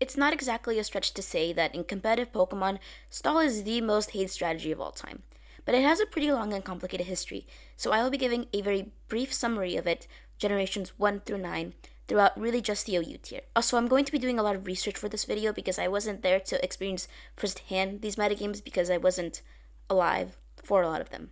It's not exactly a stretch to say that in competitive Pokemon, stall is the most hated strategy of all time. But it has a pretty long and complicated history, so I will be giving a very brief summary of it, generations 1 through 9, throughout really just the OU tier. Also, I'm going to be doing a lot of research for this video because I wasn't there to experience firsthand these metagames because I wasn't alive for a lot of them.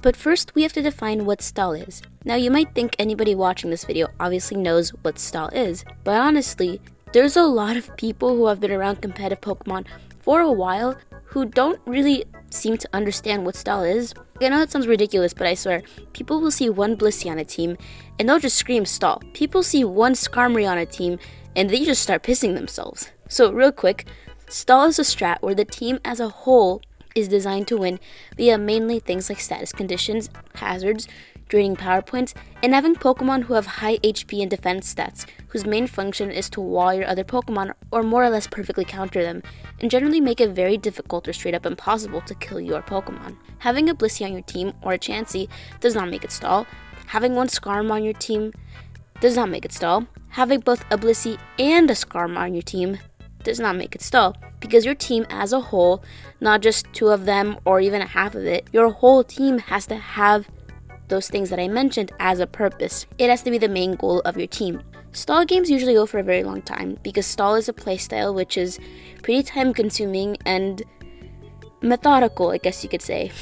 But first, we have to define what stall is. Now, you might think anybody watching this video obviously knows what stall is, but honestly, there's a lot of people who have been around competitive Pokemon for a while who don't really seem to understand what stall is. I know it sounds ridiculous, but I swear, people will see one Blissey on a team and they'll just scream stall. People see one Skarmory on a team and they just start pissing themselves. So real quick, stall is a strat where the team as a whole is designed to win via mainly things like status conditions, hazards, draining power points, and having Pokemon who have high HP and defense stats, whose main function is to wall your other Pokemon or more or less perfectly counter them, and generally make it very difficult or straight up impossible to kill your Pokemon. Having a Blissey on your team or a Chansey does not make it stall. Having one Skarm on your team does not make it stall. Having both a Blissey and a Skarm on your team does not make it stall, because your team as a whole, not just two of them or even a half of it, your whole team has to have those things that I mentioned as a purpose. It has to be the main goal of your team. Stall games usually go for a very long time because stall is a playstyle which is pretty time consuming and methodical, I guess you could say.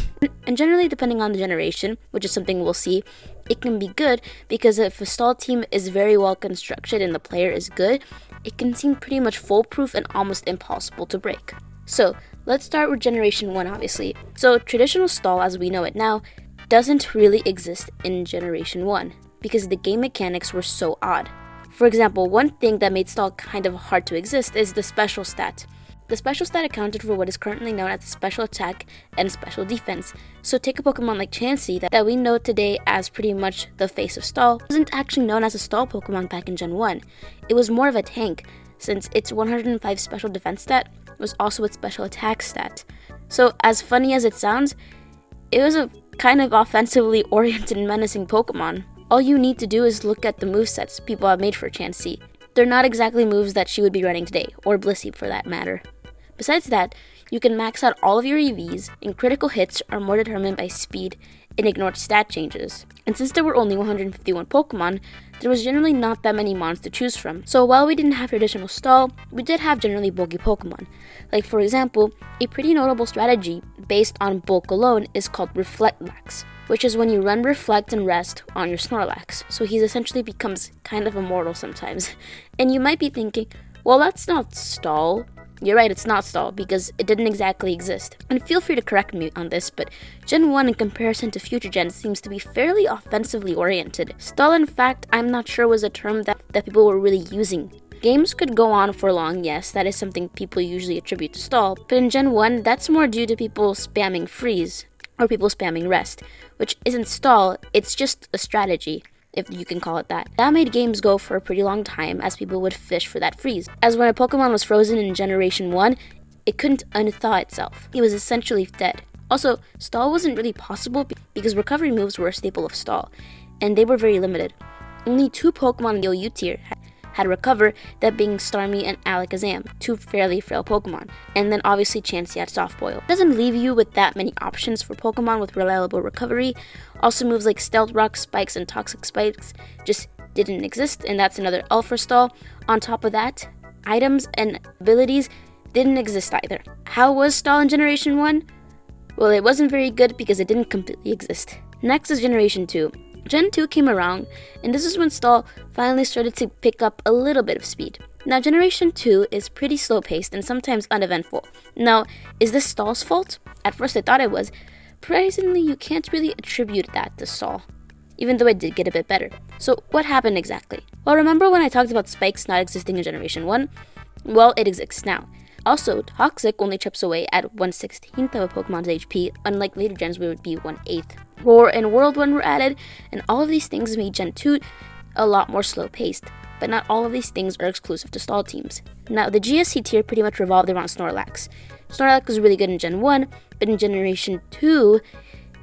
And generally, depending on the generation, which is something we'll see, it can be good because if a stall team is very well constructed and the player is good, it can seem pretty much foolproof and almost impossible to break. So let's start with generation 1, obviously. So traditional stall as we know it now doesn't really exist in generation 1 because the game mechanics were so odd. For example, one thing that made stall kind of hard to exist is the special stat. The special stat accounted for what is currently known as special attack and special defense. So take a Pokemon like Chansey that we know today as pretty much the face of stall. It wasn't actually known as a stall Pokemon back in Gen 1. It was more of a tank since its 105 special defense stat was also its special attack stat. So as funny as it sounds, it was a kind of offensively oriented and menacing Pokemon. All you need to do is look at the movesets people have made for Chansey. They're not exactly moves that she would be running today, or Blissey for that matter. Besides that, you can max out all of your EVs, and critical hits are more determined by speed and ignore stat changes. And since there were only 151 Pokemon, there was generally not that many mons to choose from. So while we didn't have traditional stall, we did have generally bulky Pokemon. Like for example, a pretty notable strategy based on bulk alone is called Reflectlax, which is when you run Reflect and Rest on your Snorlax. So he essentially becomes kind of immortal sometimes. And you might be thinking, well, that's not stall. You're right, it's not stall because it didn't exactly exist. And feel free to correct me on this, but Gen 1 in comparison to future gens seems to be fairly offensively oriented. Stall, in fact, I'm not sure was a term that people were really using. Games could go on for long, yes, that is something people usually attribute to stall, but in Gen 1, that's more due to people spamming freeze, or people spamming rest, which isn't stall, it's just a strategy, if you can call it that. That made games go for a pretty long time as people would fish for that freeze. As when a Pokemon was frozen in Generation 1, it couldn't unthaw itself. It was essentially dead. Also, stall wasn't really possible because recovery moves were a staple of stall, and they were very limited. Only 2 Pokemon in the OU tier had recover, that being Starmie and Alakazam, 2 fairly frail Pokemon, and then obviously Chansey had Soft Boil. It doesn't leave you with that many options for Pokemon with reliable recovery. Also moves like Stealth Rock, Spikes, and Toxic Spikes just didn't exist, and that's another L for stall. On top of that, items and abilities didn't exist either. How was stall in Generation 1? Well, it wasn't very good because it didn't completely exist. Next is Generation 2. Gen 2 came around, and this is when stall finally started to pick up a little bit of speed. Now, Generation 2 is pretty slow-paced and sometimes uneventful. Now, is this stall's fault? At first I thought it was. Surprisingly, you can't really attribute that to stall, even though it did get a bit better. So, what happened exactly? Well, remember when I talked about spikes not existing in Generation 1? Well, it exists now. Also, Toxic only chips away at 1/16th of a Pokemon's HP, unlike later gens where it would be 1/8. Roar and World 1 were added, and all of these things made Gen 2 a lot more slow-paced, but not all of these things are exclusive to stall teams. Now, the GSC tier pretty much revolved around Snorlax. Snorlax was really good in Gen 1, but in Generation 2,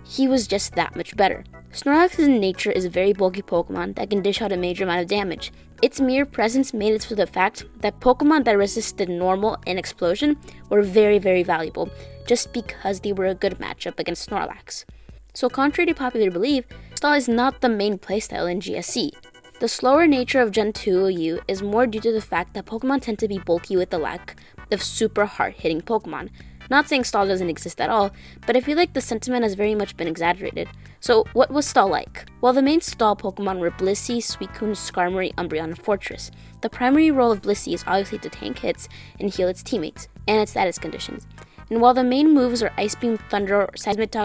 he was just that much better. Snorlax's nature is a very bulky Pokemon that can dish out a major amount of damage, Its mere presence made it so the fact that Pokemon that resisted Normal and Explosion were very, very valuable, just because they were a good matchup against Snorlax. So contrary to popular belief, Stall is not the main playstyle in GSC. The slower nature of Gen 2 OU is more due to the fact that Pokemon tend to be bulky with the lack of super hard-hitting Pokemon. Not saying Stall doesn't exist at all, but I feel like the sentiment has very much been exaggerated. So what was Stall like? Well, the main Stall Pokemon were Blissey, Suicune, Skarmory, Umbreon, and Fortress. The primary role of Blissey is obviously to tank hits and heal its teammates, and its status conditions. And while the main moves are Ice Beam, Thunder, Seismic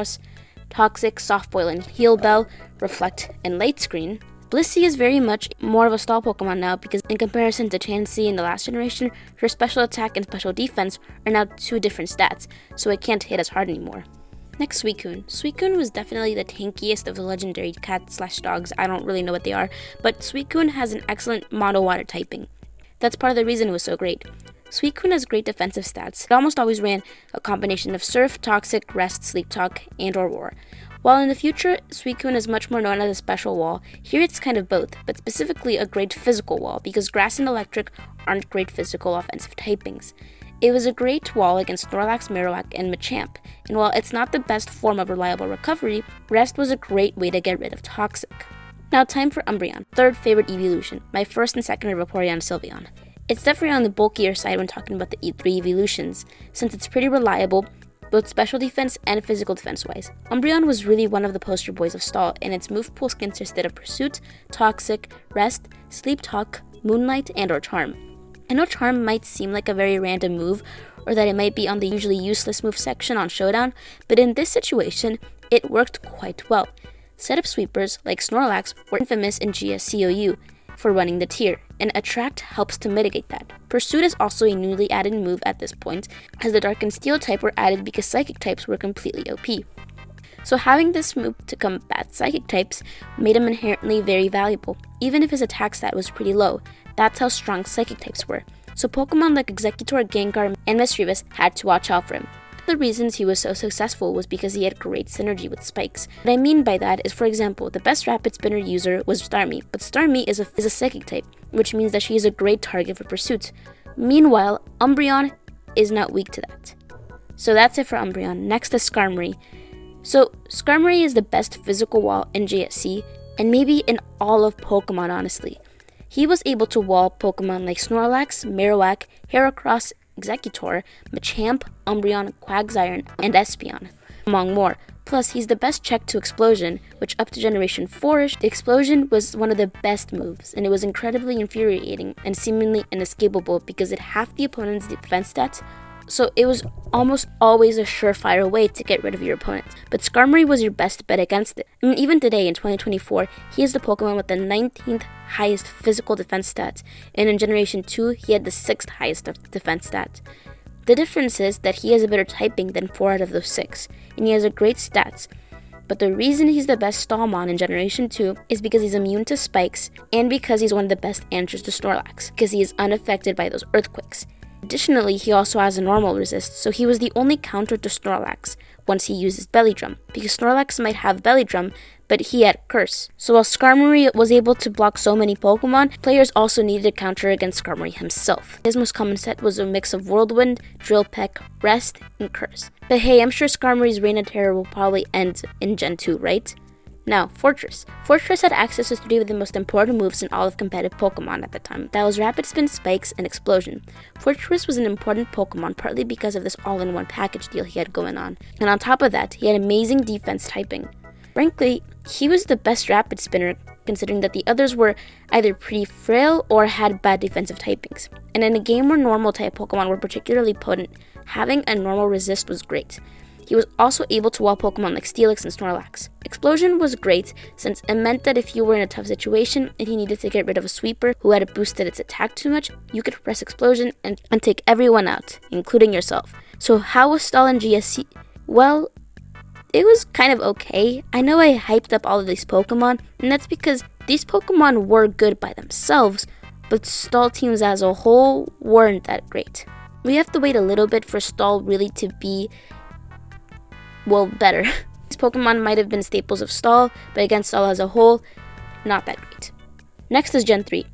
Toxic, Soft Boil, and Heal Bell, Reflect, and Light Screen, Blissey is very much more of a stall Pokemon now because in comparison to Chansey in the last generation, her special attack and special defense are now 2 different stats, so it can't hit as hard anymore. Next, Suicune. Suicune was definitely the tankiest of the legendary cat/dogs, I don't really know what they are, but Suicune has an excellent mono water typing. That's part of the reason it was so great. Suicune has great defensive stats. It almost always ran a combination of Surf, Toxic, Rest, Sleep Talk, and or Roar. While in the future, Suicune is much more known as a special wall, here it's kind of both, but specifically a great physical wall because Grass and Electric aren't great physical offensive typings. It was a great wall against Snorlax, Marowak, and Machamp, and while it's not the best form of reliable recovery, Rest was a great way to get rid of Toxic. Now time for Umbreon, third favorite evolution, my first and second are Vaporeon and Sylveon. It's definitely on the bulkier side when talking about the 3 evolutions, since it's pretty reliable, both special defense and physical defense wise. Umbreon was really one of the poster boys of Stall, and its move pools consisted of Pursuit, Toxic, Rest, Sleep Talk, Moonlight, and or Charm. I know Charm might seem like a very random move, or that it might be on the usually useless move section on Showdown, but in this situation, it worked quite well. Setup sweepers, like Snorlax, were infamous in GSCOU for running the tier, and Attract helps to mitigate that. Pursuit is also a newly added move at this point, as the Dark and Steel type were added because Psychic types were completely OP. So having this move to combat Psychic types made him inherently very valuable, even if his attack stat was pretty low. That's how strong Psychic types were. So Pokemon like Exeggutor, Gengar, and Mischievous had to watch out for him. The reasons he was so successful was because he had great synergy with spikes. What I mean by that is, for example, the best Rapid Spinner user was Starmie, but Starmie is a Psychic type, which means that she is a great target for pursuit. Meanwhile, Umbreon is not weak to that. So that's it for Umbreon. Next is Skarmory. So Skarmory is the best physical wall in GSC, and maybe in all of Pokemon honestly. He was able to wall Pokemon like Snorlax, Marowak, Heracross, Exeggutor, Machamp, Umbreon, Quagsire, and Espeon, among more. Plus, he's the best check to Explosion, which up to Generation 4-ish, the Explosion was one of the best moves, and it was incredibly infuriating and seemingly inescapable because it halved the opponent's defense stats, so it was almost always a surefire way to get rid of your opponent. But Skarmory was your best bet against it. And even today in 2024, he is the Pokemon with the 19th highest physical defense stats, and in Generation 2, he had the 6th highest defense stats. The difference is that he has a better typing than 4 out of those 6, and he has a great stats. But the reason he's the best Stallmon in Generation 2 is because he's immune to spikes, and because he's one of the best answers to Snorlax, because he is unaffected by those earthquakes. Additionally, he also has a normal resist, so he was the only counter to Snorlax once he uses Belly Drum, because Snorlax might have Belly Drum, but he had Curse. So while Skarmory was able to block so many Pokemon, players also needed a counter against Skarmory himself. His most common set was a mix of Whirlwind, Drill Peck, Rest, and Curse. But hey, I'm sure Skarmory's Reign of Terror will probably end in Gen 2, right? Now, Fortress. Fortress had access to 3 of the most important moves in all of competitive Pokemon at the time. That was Rapid Spin, Spikes, and Explosion. Fortress was an important Pokemon partly because of this all-in-one package deal he had going on. And on top of that, he had amazing defense typing. Frankly, he was the best Rapid Spinner considering that the others were either pretty frail or had bad defensive typings. And in a game where normal type Pokemon were particularly potent, having a normal resist was great. He was also able to wall Pokemon like Steelix and Snorlax. Explosion was great since it meant that if you were in a tough situation and you needed to get rid of a sweeper who had boosted its attack too much, you could press Explosion and take everyone out, including yourself. So how was Stall in GSC? Well, it was kind of okay. I know I hyped up all of these Pokemon, and that's because these Pokemon were good by themselves, but Stall teams as a whole weren't that great. We have to wait a little bit for Stall really to be better. These Pokemon might have been staples of Stall, but against Stall as a whole, not that great. Next is Gen 3.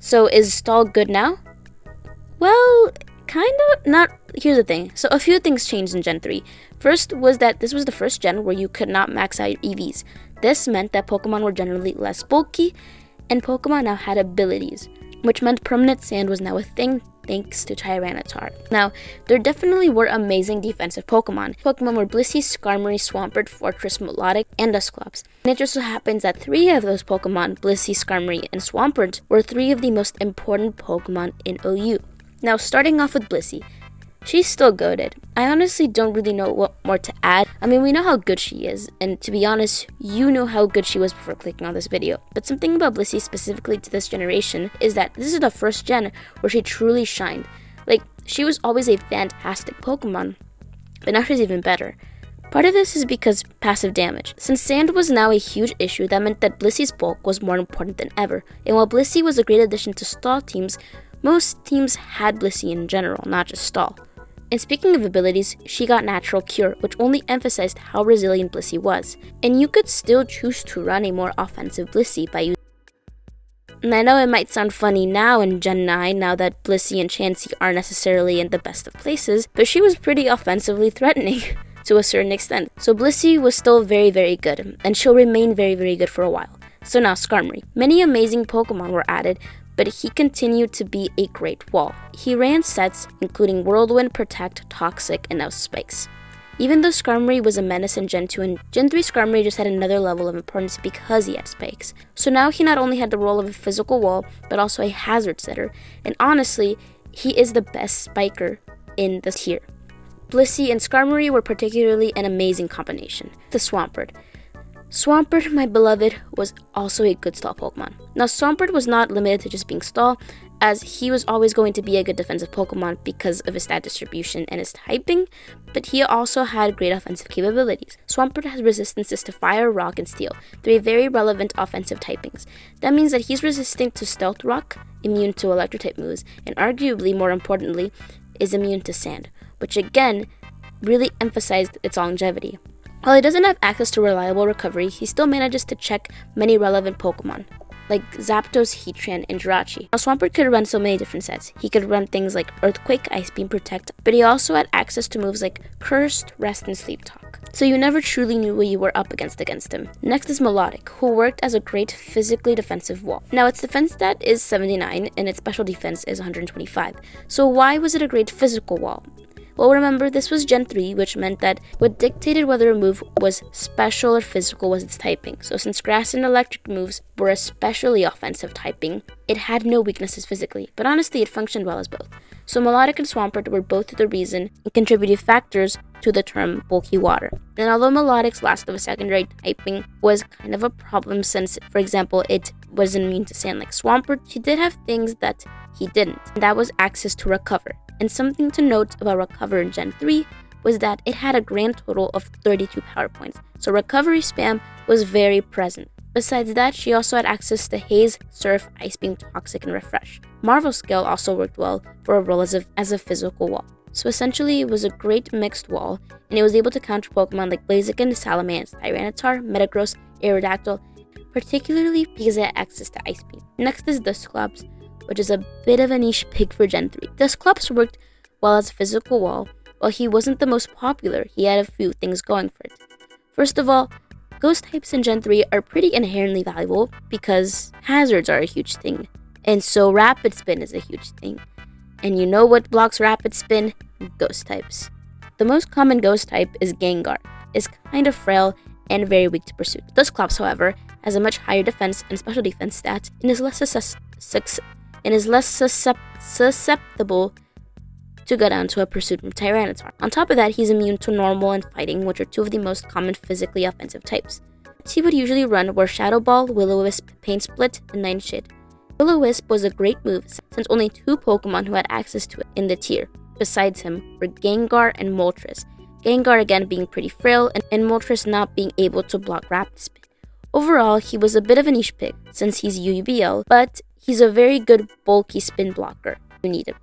So is Stall good now? Well, kind of not. Here's the thing. So a few things changed in Gen 3. First was that this was the first gen where you could not max out your EVs. This meant that Pokemon were generally less bulky, and Pokemon now had abilities, which meant permanent sand was now a thing thanks to Tyranitar. Now, there definitely were amazing defensive Pokemon. Pokemon were Blissey, Skarmory, Swampert, Fortress, Melodic, and Dusclops. And it just so happens that 3 of those Pokemon, Blissey, Skarmory, and Swampert, were 3 of the most important Pokemon in OU. Now, starting off with Blissey, she's still goated. I honestly don't really know what more to add. I mean, we know how good she is, and to be honest, you know how good she was before clicking on this video. But something about Blissey specifically to this generation is that this is the first gen where she truly shined. Like, she was always a fantastic Pokemon, but now she's even better. Part of this is because passive damage. Since sand was now a huge issue, that meant that Blissey's bulk was more important than ever. And while Blissey was a great addition to stall teams, most teams had Blissey in general, not just stall. And speaking of abilities, she got Natural Cure, which only emphasized how resilient Blissey was. And you could still choose to run a more offensive Blissey by using. And I know it might sound funny now in Gen 9, now that Blissey and Chansey aren't necessarily in the best of places, but she was pretty offensively threatening to a certain extent. So Blissey was still very, very good, and she'll remain very, very good for a while. So now Skarmory. Many amazing Pokemon were added, but he continued to be a great wall. He ran sets including Whirlwind, Protect, Toxic, and now Spikes. Even though Skarmory was a menace in Gen 2, and Gen 3 Skarmory just had another level of importance because he had Spikes. So now he not only had the role of a physical wall, but also a hazard setter, and honestly, he is the best spiker in this tier. Blissey and Skarmory were particularly an amazing combination. The Swampert. Swampert, my beloved, was also a good stall Pokemon. Now, Swampert was not limited to just being stall, as he was always going to be a good defensive Pokemon because of his stat distribution and his typing, but he also had great offensive capabilities. Swampert has resistances to Fire, Rock, and Steel, 3 very relevant offensive typings. That means that he's resistant to Stealth Rock, immune to Electro-type moves, and arguably, more importantly, is immune to Sand, which again, really emphasized its longevity. While he doesn't have access to reliable recovery, he still manages to check many relevant Pokemon, like Zapdos, Heatran, and Jirachi. Now, Swampert could run so many different sets. He could run things like Earthquake, Ice Beam, Protect, but he also had access to moves like Cursed, Rest, and Sleep Talk. So you never truly knew what you were up against him. Next is Melodic, who worked as a great physically defensive wall. Now, its defense stat is 79, and its special defense is 125. So why was it a great physical wall? Well, remember, this was Gen 3, which meant that what dictated whether a move was special or physical was its typing. So since Grass and Electric moves were especially offensive typing, it had no weaknesses physically, but honestly, it functioned well as both. So Melodic and Swampert were both the reason and contributive factors to the term bulky water. And although Melodic's last of a secondary typing was kind of a problem since, for example, it wasn't immune to sand like Swampert, she did have things that he didn't, and that was access to Recover. And something to note about Recover in Gen 3 was that it had a grand total of 32 power points, so recovery spam was very present. Besides that, she also had access to Haze, Surf, Ice Beam, Toxic, and Refresh. Marvel Scale also worked well for a role as a physical wall. So essentially, it was a great mixed wall, and it was able to counter Pokemon like Blaziken, Salamence, Tyranitar, Metagross, Aerodactyl, particularly because it had access to Ice Beam. Next is Dusclops, which is a bit of a niche pick for Gen 3. Dusclops worked well as a physical wall. While he wasn't the most popular, he had a few things going for it. First of all, Ghost types in Gen 3 are pretty inherently valuable because hazards are a huge thing, and so Rapid Spin is a huge thing. And you know what blocks Rapid Spin? Ghost types. The most common Ghost type is Gengar. It's kind of frail and very weak to pursuit. Dusclops, however, has a much higher defense and special defense stat and is less susceptible to go down to a pursuit from Tyranitar. On top of that, he's immune to Normal and Fighting, which are 2 of the most common physically offensive types. He would usually run were Shadow Ball, Will-O-Wisp, Pain Split, and Nightshade. Will-O-Wisp was a great move since only 2 Pokemon who had access to it in the tier, besides him, were Gengar and Moltres. Gengar again being pretty frail, and Moltres not being able to block Rapid Spin. Overall, he was a bit of a niche pick since he's UBL, but he's a very good bulky spin blocker. You need him.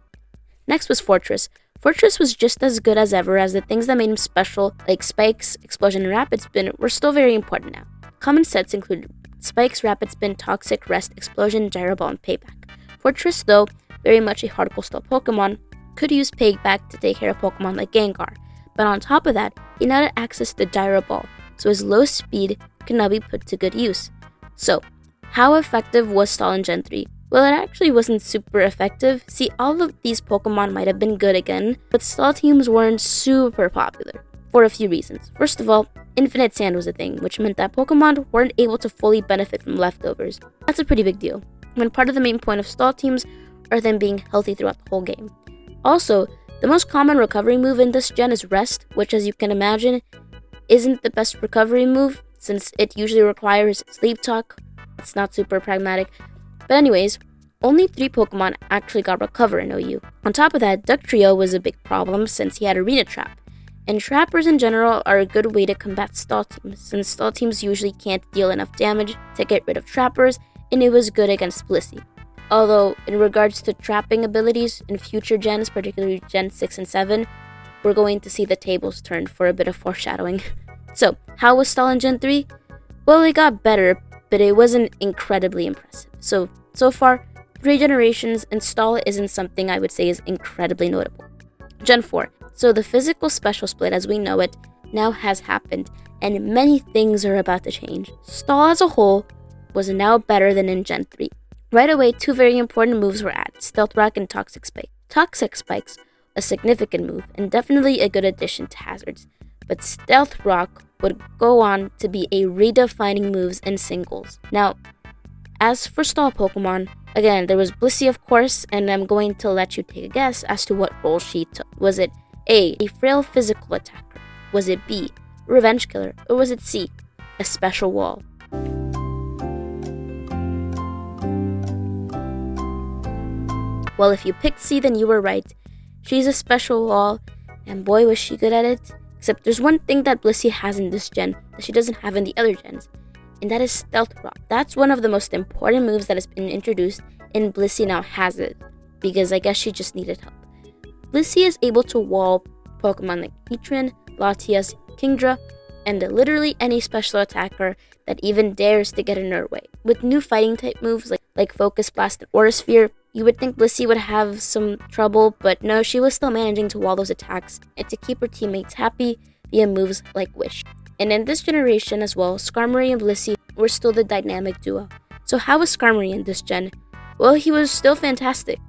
Next was Fortress. Fortress was just as good as ever, as the things that made him special, like Spikes, Explosion, and Rapid Spin, were still very important now. Common sets included Spikes, Rapid Spin, Toxic, Rest, Explosion, Gyro Ball, and Payback. Fortress, though very much a hardcore style Pokemon, could use Pigback to take care of Pokemon like Gengar, but on top of that, he now had access to Gyro Ball, so his low speed could now be put to good use. So, how effective was Stall in Gen 3? Well, it actually wasn't super effective. See, all of these Pokemon might have been good again, but Stall teams weren't super popular for a few reasons. First of all, Infinite Sand was a thing, which meant that Pokemon weren't able to fully benefit from leftovers. That's a pretty big deal, when part of the main point of Stall teams are them being healthy throughout the whole game. Also, the most common recovery move in this gen is Rest, which, as you can imagine, isn't the best recovery move since it usually requires Sleep Talk. It's not super pragmatic. But anyways, only 3 Pokemon actually got Recover in OU. On top of that, Ductrio was a big problem since he had Arena Trap. And Trappers in general are a good way to combat Stall teams, since Stall teams usually can't deal enough damage to get rid of Trappers, and it was good against Blissey. Although, in regards to trapping abilities in future gens, particularly Gen 6 and 7, we're going to see the tables turned for a bit of foreshadowing. So, how was Stall in Gen 3? Well, it got better, but it wasn't incredibly impressive. So far, 3 generations, and Stall isn't something I would say is incredibly notable. Gen 4. So the physical special split as we know it now has happened, and many things are about to change. Stall as a whole was now better than in Gen 3. Right away, 2 very important moves were added, Stealth Rock and Toxic Spike. Toxic Spike's a significant move, and definitely a good addition to Hazards, but Stealth Rock would go on to be a redefining moves in singles. Now, as for Stall Pokemon, again, there was Blissey of course, and I'm going to let you take a guess as to what role she took. Was it A, a frail physical attacker? Was it B, Revenge Killer? Or was it C, a special wall? Well, if you picked C, then you were right. She's a special wall, and boy was she good at it. Except there's one thing that Blissey has in this gen that she doesn't have in the other gens, and that is Stealth Rock. That's one of the most important moves that has been introduced, and Blissey now has it, because I guess she just needed help. Blissey is able to wall Pokemon like Heatran, Latias, Kingdra, and literally any special attacker that even dares to get in her way. With new fighting type moves like Focus Blast and Aura Sphere, you would think Blissey would have some trouble, but no, she was still managing to wall those attacks and to keep her teammates happy via moves like Wish. And in this generation as well, Skarmory and Blissey were still the dynamic duo. So how was Skarmory in this gen? Well, he was still fantastic.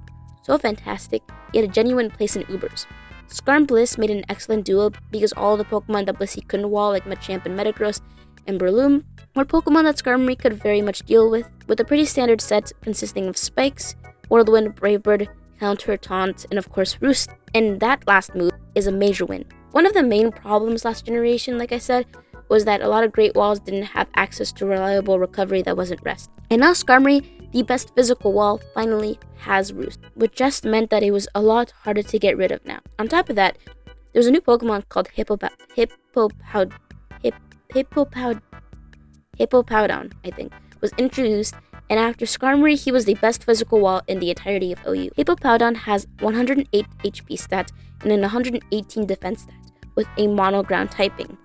So fantastic, he had a genuine place in Ubers. Skarm Bliss made an excellent duo because all the Pokemon that Blissey couldn't wall, like Machamp and Metagross and Breloom, were Pokemon that Skarmory could very much deal with a pretty standard set consisting of Spikes, Whirlwind, Brave Bird, Counter, Taunt, and of course Roost. And that last move is a major win. One of the main problems last generation, like I said, was that a lot of Great Walls didn't have access to reliable recovery that wasn't Rest. And now Skarmory, the best physical wall, finally has Roost, which just meant that it was a lot harder to get rid of now. On top of that, there's a new Pokemon called Hippowdon, I think, was introduced, and after Skarmory, he was the best physical wall in the entirety of OU. Hippowdon has 108 HP stat and an 118 defense stat, with a mono ground typing.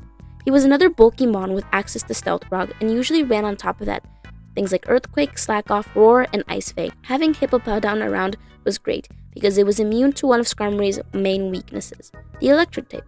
He was another bulky mon with access to Stealth Rock, and usually ran on top of that things like Earthquake, Slack Off, Roar, and Ice Fang. Having Hippowdon around was great, because it was immune to one of Skarmory's main weaknesses, the Electric type.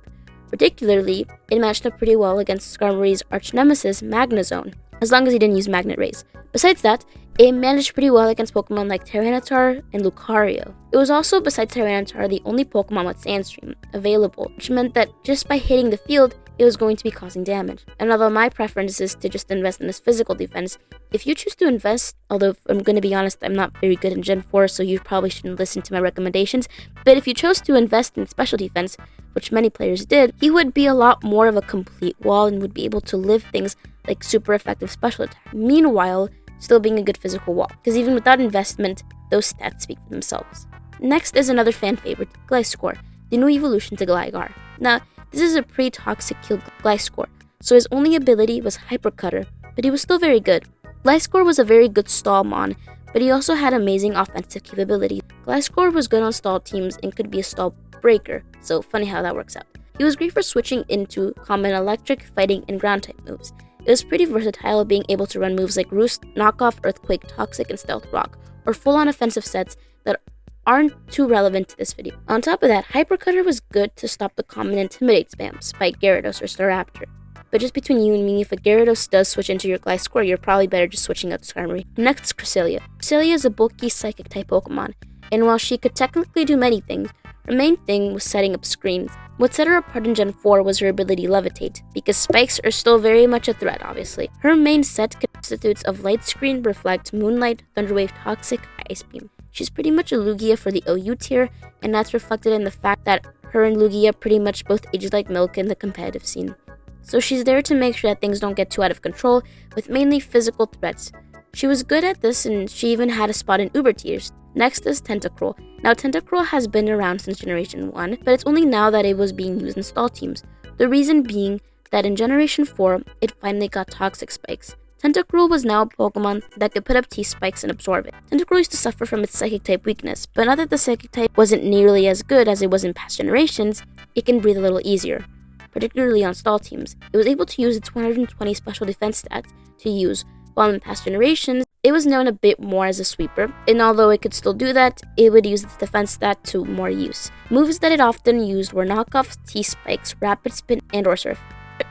Particularly, it matched up pretty well against Skarmory's arch-nemesis, Magnezone, as long as he didn't use Magnet Rays. Besides that, it managed pretty well against Pokemon like Tyranitar and Lucario. It was also, besides Tyranitar, the only Pokemon with Sandstream available, which meant that just by hitting the field, it was going to be causing damage. And although my preference is to just invest in his physical defense, if you choose to invest, although if I'm going to be honest, I'm not very good in Gen 4, so you probably shouldn't listen to my recommendations, but if you chose to invest in special defense, which many players did, he would be a lot more of a complete wall and would be able to live things like super effective special attack. Meanwhile, still being a good physical wall, because even without investment, those stats speak for themselves. Next is another fan favorite, Gliscor, the new evolution to Gligar. Now, this is a pretty toxic kill Gliscor, so his only ability was Hyper Cutter, but he was still very good. Gliscor was a very good stall mon, but he also had amazing offensive capabilities. Gliscor was good on stall teams and could be a stall breaker, so funny how that works out. He was great for switching into common electric, fighting, and ground type moves. It was pretty versatile, being able to run moves like Roost, Knockoff, Earthquake, Toxic, and Stealth Rock, or full-on offensive sets that aren't too relevant to this video. On top of that, Hypercutter was good to stop the common Intimidate spam, Spike Gyarados or Staraptor. But just between you and me, if a Gyarados does switch into your Gliscor, you're probably better just switching out the Skarmory. Next is Cresselia. Cresselia is a bulky Psychic type Pokemon, and while she could technically do many things, her main thing was setting up screens. What set her apart in Gen 4 was her ability Levitate, because spikes are still very much a threat, obviously. Her main set constitutes of Light Screen, Reflect, Moonlight, Thunderwave, Toxic, Ice Beam. She's pretty much a Lugia for the OU tier, and that's reflected in the fact that her and Lugia pretty much both age like milk in the competitive scene. So she's there to make sure that things don't get too out of control, with mainly physical threats. She was good at this, and she even had a spot in Uber tiers. Next is Tentacruel. Now Tentacruel has been around since Generation 1, but it's only now that it was being used in stall teams. The reason being that in Generation 4, it finally got Toxic Spikes. Tentacruel was now a Pokemon that could put up T-Spikes and absorb it. Tentacruel used to suffer from its Psychic type weakness, but now that the Psychic type wasn't nearly as good as it was in past generations, it can breathe a little easier, particularly on stall teams. It was able to use its 120 special defense stats to use, while in past generations, it was known a bit more as a sweeper, and although it could still do that, it would use its defense stat to more use. Moves that it often used were knockoffs, T-Spikes, Rapid Spin, and or Surf.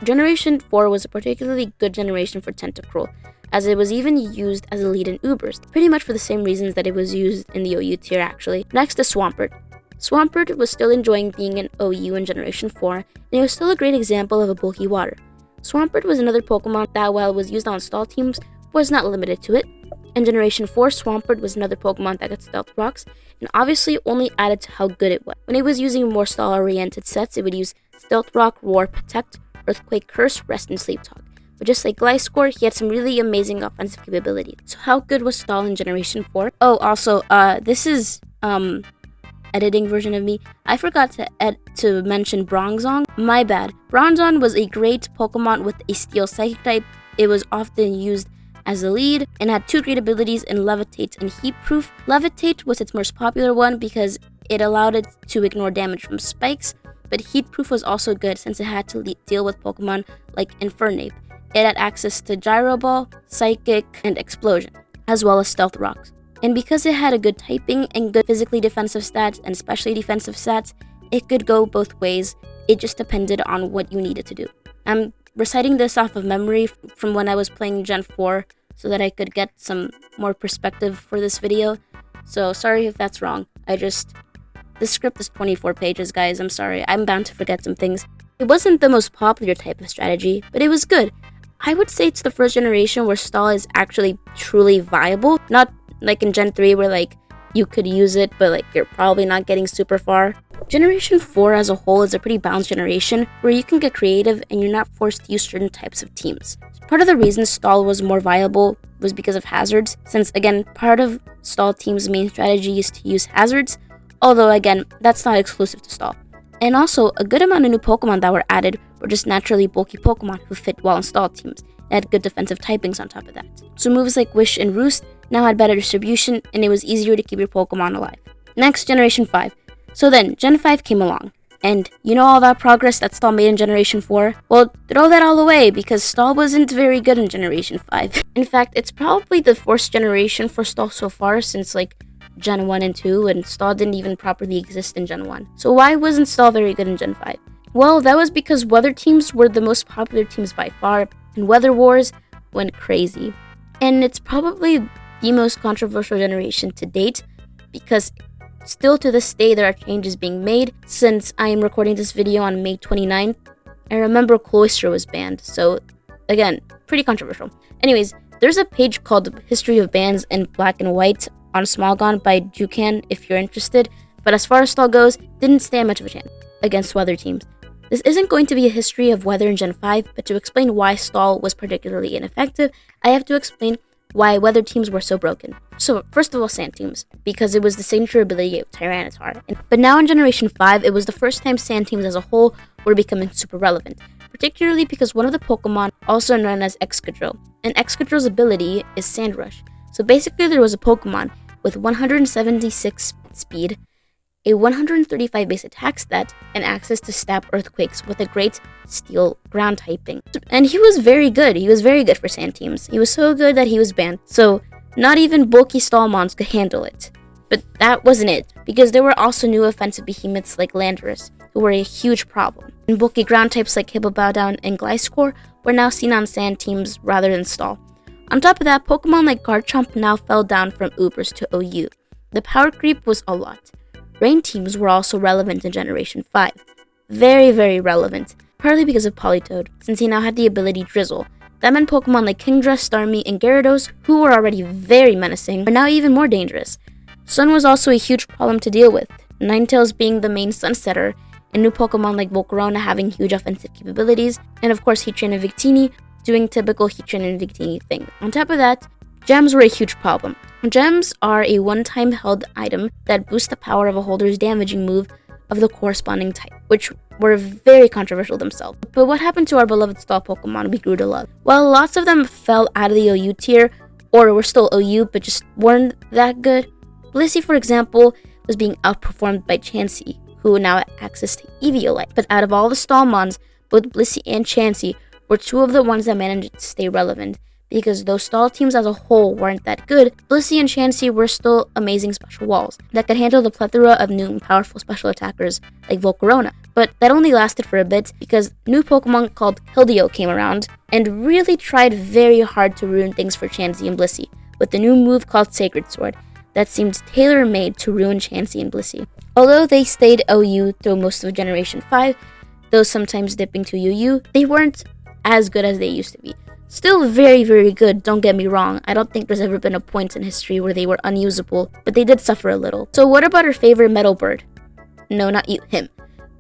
Generation 4 was a particularly good generation for Tentacruel, as it was even used as a lead in Ubers, pretty much for the same reasons that it was used in the OU tier actually. Next is Swampert. Swampert was still enjoying being an OU in Generation 4, and it was still a great example of a bulky water. Swampert was another Pokemon that, while it was used on stall teams, was not limited to it. In Generation 4, Swampert was another Pokemon that got Stealth Rocks, and obviously only added to how good it was. When it was using more stall-oriented sets, it would use Stealth Rock, Roar, Protect, Earthquake, Curse, Rest, and Sleep Talk. But just like Gliscor, he had some really amazing offensive capabilities. So how good was Stall in Generation 4? Oh, also, this is, editing version of me. I forgot to mention Bronzong. My bad. Bronzong was a great Pokemon with a Steel Psychic type. It was often used as a lead and had two great abilities in Levitate and Heat Proof. Levitate was its most popular one because it allowed it to ignore damage from spikes, but Heat Proof was also good since it had to deal with Pokemon like Infernape. It had access to Gyro Ball, Psychic, and Explosion, as well as Stealth Rocks. And because it had a good typing and good physically defensive stats, and especially defensive stats, it could go both ways. It just depended on what you needed to do. I'm reciting this off of memory from when I was playing Gen 4 so that I could get some more perspective for this video. So sorry if that's wrong. The script is 24 pages, guys. I'm sorry. I'm bound to forget some things. It wasn't the most popular type of strategy, but it was good. I would say it's the first generation where stall is actually truly viable. Not like in Gen 3 where like you could use it, but like you're probably not getting super far. Generation 4 as a whole is a pretty balanced generation where you can get creative and you're not forced to use certain types of teams. Part of the reason stall was more viable was because of hazards, since again, part of stall team's main strategy is to use hazards, although again, that's not exclusive to stall. And also, a good amount of new Pokemon that were added were just naturally bulky Pokemon who fit well in stall teams, and had good defensive typings on top of that. So moves like Wish and Roost now had better distribution, and it was easier to keep your Pokemon alive. Next, Generation 5. So then, Gen 5 came along, and you know all that progress that Stall made in Generation 4? Well, throw that all away, because Stall wasn't very good in Generation 5. In fact, it's probably the worst generation for Stall so far since like Gen 1 and 2, and Stall didn't even properly exist in Gen 1. So why wasn't Stall very good in Gen 5? Well, that was because weather teams were the most popular teams by far, and Weather Wars went crazy. And it's probably the most controversial generation to date, because still to this day there are changes being made. Since I am recording this video on May 29th, I remember Cloyster was banned, so again, pretty controversial. Anyways, there's a page called History of Bans in Black and White on Smalgon by Jukan if you're interested, but as far as Stall goes, didn't stand much of a chance against weather teams. This isn't going to be a history of weather in Gen 5, but to explain why Stall was particularly ineffective, I have to explain why weather teams were so broken. So first of all, sand teams, because it was the signature ability of Tyranitar. But now in Generation 5, it was the first time sand teams as a whole were becoming super relevant, particularly because one of the Pokemon, also known as Excadrill, and Excadrill's ability is Sand Rush. So basically there was a Pokemon with 176 speed, a 135 base attack stat, and access to stab earthquakes with a great steel ground typing. And he was very good. He was very good for sand teams. He was so good that he was banned. So Not even bulky Stallmons could handle it. But that wasn't it, because there were also new offensive behemoths like Landorus, who were a huge problem. And bulky ground types like Hippopowdown and Gliscor were now seen on sand teams rather than Stall. On top of that, Pokemon like Garchomp now fell down from Ubers to OU. The power creep was a lot. Rain teams were also relevant in Generation 5. Very, very relevant, partly because of Politoed, since he now had the ability Drizzle. That meant Pokemon like Kingdra, Starmie, and Gyarados, who were already very menacing, are now even more dangerous. Sun was also a huge problem to deal with, Ninetales being the main Sunsetter, and new Pokemon like Volcarona having huge offensive capabilities, and of course Heatran and Victini doing typical Heatran and Victini things. On top of that, gems were a huge problem. Gems are a one-time held item that boosts the power of a holder's damaging move of the corresponding type, which were very controversial themselves. But what happened to our beloved Stall Pokemon we grew to love? Well, lots of them fell out of the OU tier, or were still OU but just weren't that good. Blissey, for example, was being outperformed by Chansey, who now had access to Eviolite. But out of all the Stallmons, both Blissey and Chansey were two of the ones that managed to stay relevant, because though Stall teams as a whole weren't that good, Blissey and Chansey were still amazing special walls that could handle the plethora of new and powerful special attackers like Volcarona. But that only lasted for a bit because new Pokemon called Hildeo came around and really tried very hard to ruin things for Chansey and Blissey with the new move called Sacred Sword that seemed tailor-made to ruin Chansey and Blissey. Although they stayed OU through most of Generation 5, though sometimes dipping to UU, they weren't as good as they used to be. Still very, very good, don't get me wrong. I don't think there's ever been a point in history where they were unusable, but they did suffer a little. So what about our favorite metal bird? No, not you, him.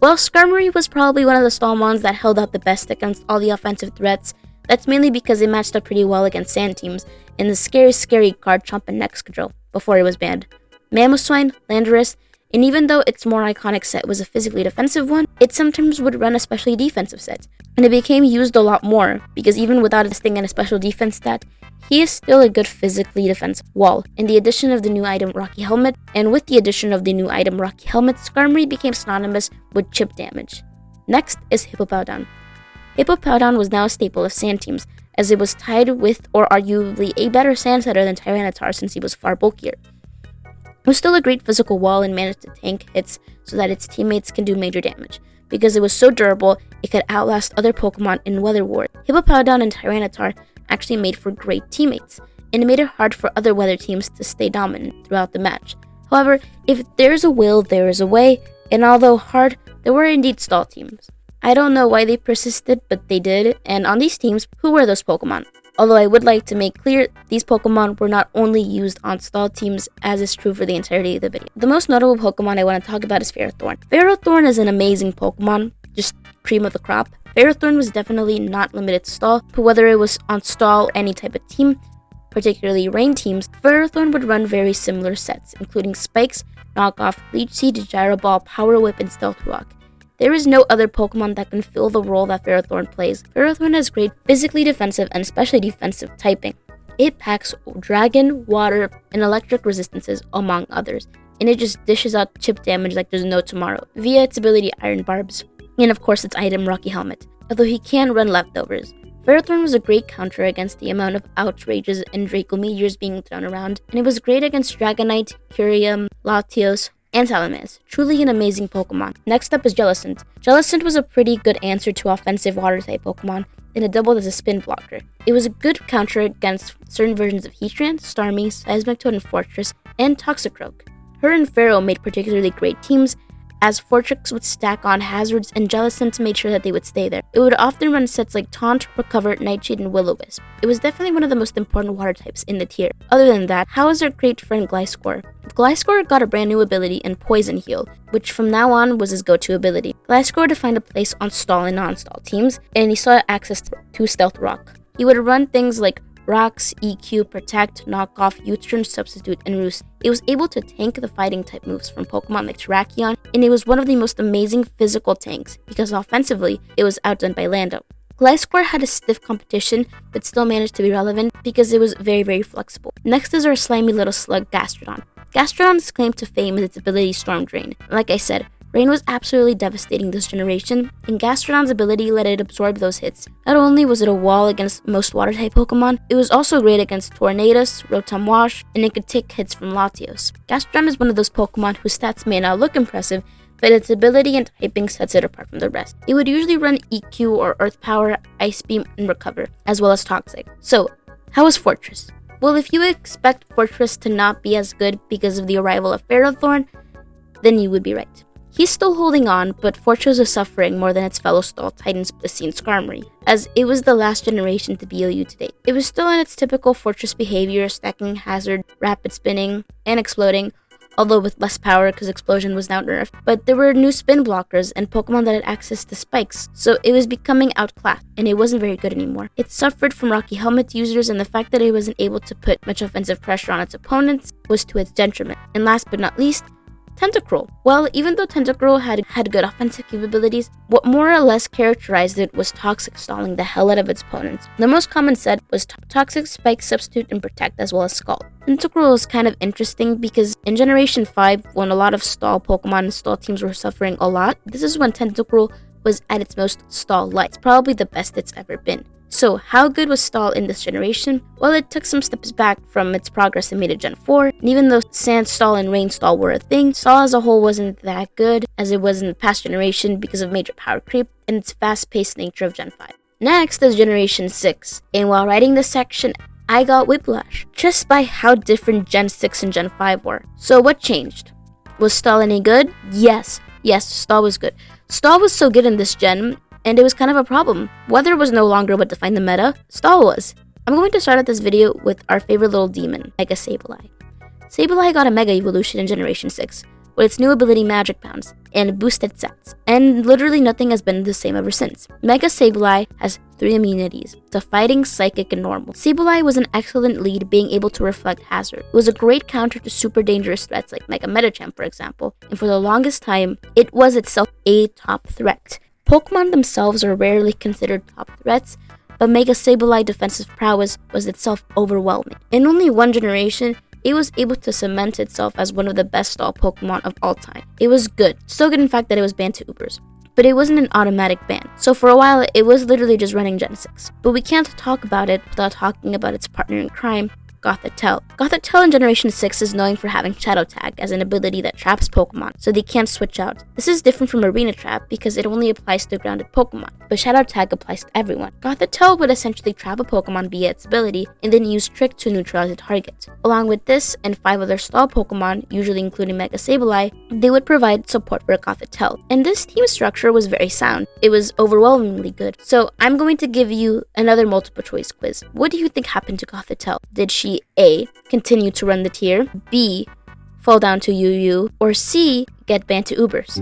Well, Skarmory was probably one of the Stallmons that held out the best against all the offensive threats. That's mainly because it matched up pretty well against sand teams in the scary Garchomp and Excadrill before it was banned. Mamoswine, Landorus, and even though its more iconic set was a physically defensive one, it sometimes would run a specially defensive set. And it became used a lot more, because even without this thing and a special defense stat, he is still a good physically defensive wall. In the addition of the new item Rocky Helmet, and with the addition of the new item Rocky Helmet, Skarmory became synonymous with chip damage. Next is Hippopowdown. Hippopowdown was now a staple of sand teams, as it was tied with or arguably a better sand setter than Tyranitar since he was far bulkier. It was still a great physical wall and managed to tank hits so that its teammates can do major damage. Because it was so durable, it could outlast other Pokemon in Weather Ward. Hippopowdown and Tyranitar actually made for great teammates, and it made it hard for other weather teams to stay dominant throughout the match. However, if there's a will, there is a way, and although hard, there were indeed Stall teams. I don't know why they persisted, but they did, and on these teams, who were those Pokemon? Although I would like to make clear, these Pokemon were not only used on Stall teams, as is true for the entirety of the video. The most notable Pokemon I want to talk about is Ferrothorn. Ferrothorn is an amazing Pokemon, just cream of the crop. Ferrothorn was definitely not limited to Stall, but whether it was on Stall or any type of team, particularly rain teams, Ferrothorn would run very similar sets, including Spikes, Knockoff, Leech Seed, Gyro Ball, Power Whip, and Stealth Rock. There is no other Pokemon that can fill the role that Ferrothorn plays. Ferrothorn has great physically defensive and especially defensive typing. It packs Dragon, Water, and Electric resistances, among others, and it just dishes out chip damage like there's no tomorrow, via its ability Iron Barbs, and of course its item Rocky Helmet, although he can run leftovers. Ferrothorn was a great counter against the amount of Outrages and Draco Meteors being thrown around, and it was great against Dragonite, Curium, Latios, and Salamence. Truly an amazing Pokemon. Next up is Jellicent. Jellicent was a pretty good answer to offensive Water-type Pokemon, and it doubled as a spin blocker. It was a good counter against certain versions of Heatran, Starmie, Seismictoad and Fortress, and Toxicroak. Her and Pharaoh made particularly great teams, as Fortress would stack on hazards and Jellicent made sure that they would stay there. It would often run sets like Taunt, Recover, Nightshade, and Will-O-Wisp. It was definitely one of the most important water types in the tier. Other than that, how is our great friend Gliscor? Gliscor got a brand new ability in Poison Heal, which from now on was his go-to ability. Gliscor defined a place on Stall and non-Stall teams, and he saw access to Stealth Rock. He would run things like Rocks, EQ, Protect, Knockoff, U-Turn, Substitute, and Roost. It was able to tank the fighting type moves from Pokemon like Terrakion, and it was one of the most amazing physical tanks, because offensively, it was outdone by Lando. Gliscor had a stiff competition, but still managed to be relevant because it was very, very flexible. Next is our slimy little slug, Gastrodon. Gastrodon's claim to fame is its ability Storm Drain. Like I said, Rain was absolutely devastating this generation, and Gastrodon's ability let it absorb those hits. Not only was it a wall against most water-type Pokemon, it was also great against Tornadus, Rotom Wash, and it could take hits from Latios. Gastrodon is one of those Pokemon whose stats may not look impressive, but its ability and typing sets it apart from the rest. It would usually run EQ or Earth Power, Ice Beam, and Recover, as well as Toxic. So, how was Fortress? Well, if you expect Fortress to not be as good because of the arrival of Ferrothorn, then you would be right. He's still holding on, but Fortress is suffering more than its fellow stall titans Blissey and Skarmory, as it was the last generation to be OU to date. It was still in its typical Fortress behavior, stacking Hazard, rapid spinning, and exploding, although with less power because Explosion was now nerfed. But there were new spin blockers and Pokemon that had access to spikes, so it was becoming outclassed, and it wasn't very good anymore. It suffered from Rocky Helmet users, and the fact that it wasn't able to put much offensive pressure on its opponents was to its detriment. And last but not least, Tentacruel. Well, even though Tentacruel had good offensive capabilities, what more or less characterized it was Toxic stalling the hell out of its opponents. The most common set was Toxic, Spike, Substitute, and Protect, as well as Scald. Tentacruel is kind of interesting because in Generation 5, when a lot of stall Pokemon and stall teams were suffering a lot, this is when Tentacruel was at its most stall-like. It's probably the best it's ever been. So, how good was Stall in this generation? Well, it took some steps back from its progress it made at Gen 4, and even though Sand Stall and Rain Stall were a thing, Stall as a whole wasn't that good as it was in the past generation because of major power creep and its fast-paced nature of Gen 5. Next is Generation 6, and while writing this section, I got whiplash, just by how different Gen 6 and Gen 5 were. So what changed? Was Stall any good? Yes, Stall was good. Stall was so good in this gen, and it was kind of a problem. Weather was no longer what defined the meta, Stall was. I'm going to start out this video with our favorite little demon, Mega Sableye. Sableye got a Mega Evolution in Generation 6, with its new ability Magic Bounce, and boosted stats, and literally nothing has been the same ever since. Mega Sableye has 3 immunities, to Fighting, Psychic, and Normal. Sableye was an excellent lead, being able to reflect Hazard. It was a great counter to super dangerous threats like Mega Medicham, for example, and for the longest time, it was itself a top threat. Pokemon themselves are rarely considered top threats, but Mega Sableye defensive prowess was itself overwhelming. In only one generation, it was able to cement itself as one of the best stall Pokemon of all time. It was good, so good in fact that it was banned to Ubers. But it wasn't an automatic ban, so for a while it was literally just running Gen 6. But we can't talk about it without talking about its partner in crime, Gothitelle. Gothitelle in Generation 6 is known for having Shadow Tag as an ability that traps Pokemon, so they can't switch out. This is different from Arena Trap because it only applies to grounded Pokemon, but Shadow Tag applies to everyone. Gothitelle would essentially trap a Pokemon via its ability and then use Trick to neutralize the target. Along with this and 5 other stall Pokemon, usually including Mega Sableye, they would provide support for Gothitelle. And this team structure was very sound. It was overwhelmingly good. So I'm going to give you another multiple choice quiz. What do you think happened to Gothitelle? Did she A, continue to run the tier, B, fall down to UU, or C, get banned to Ubers?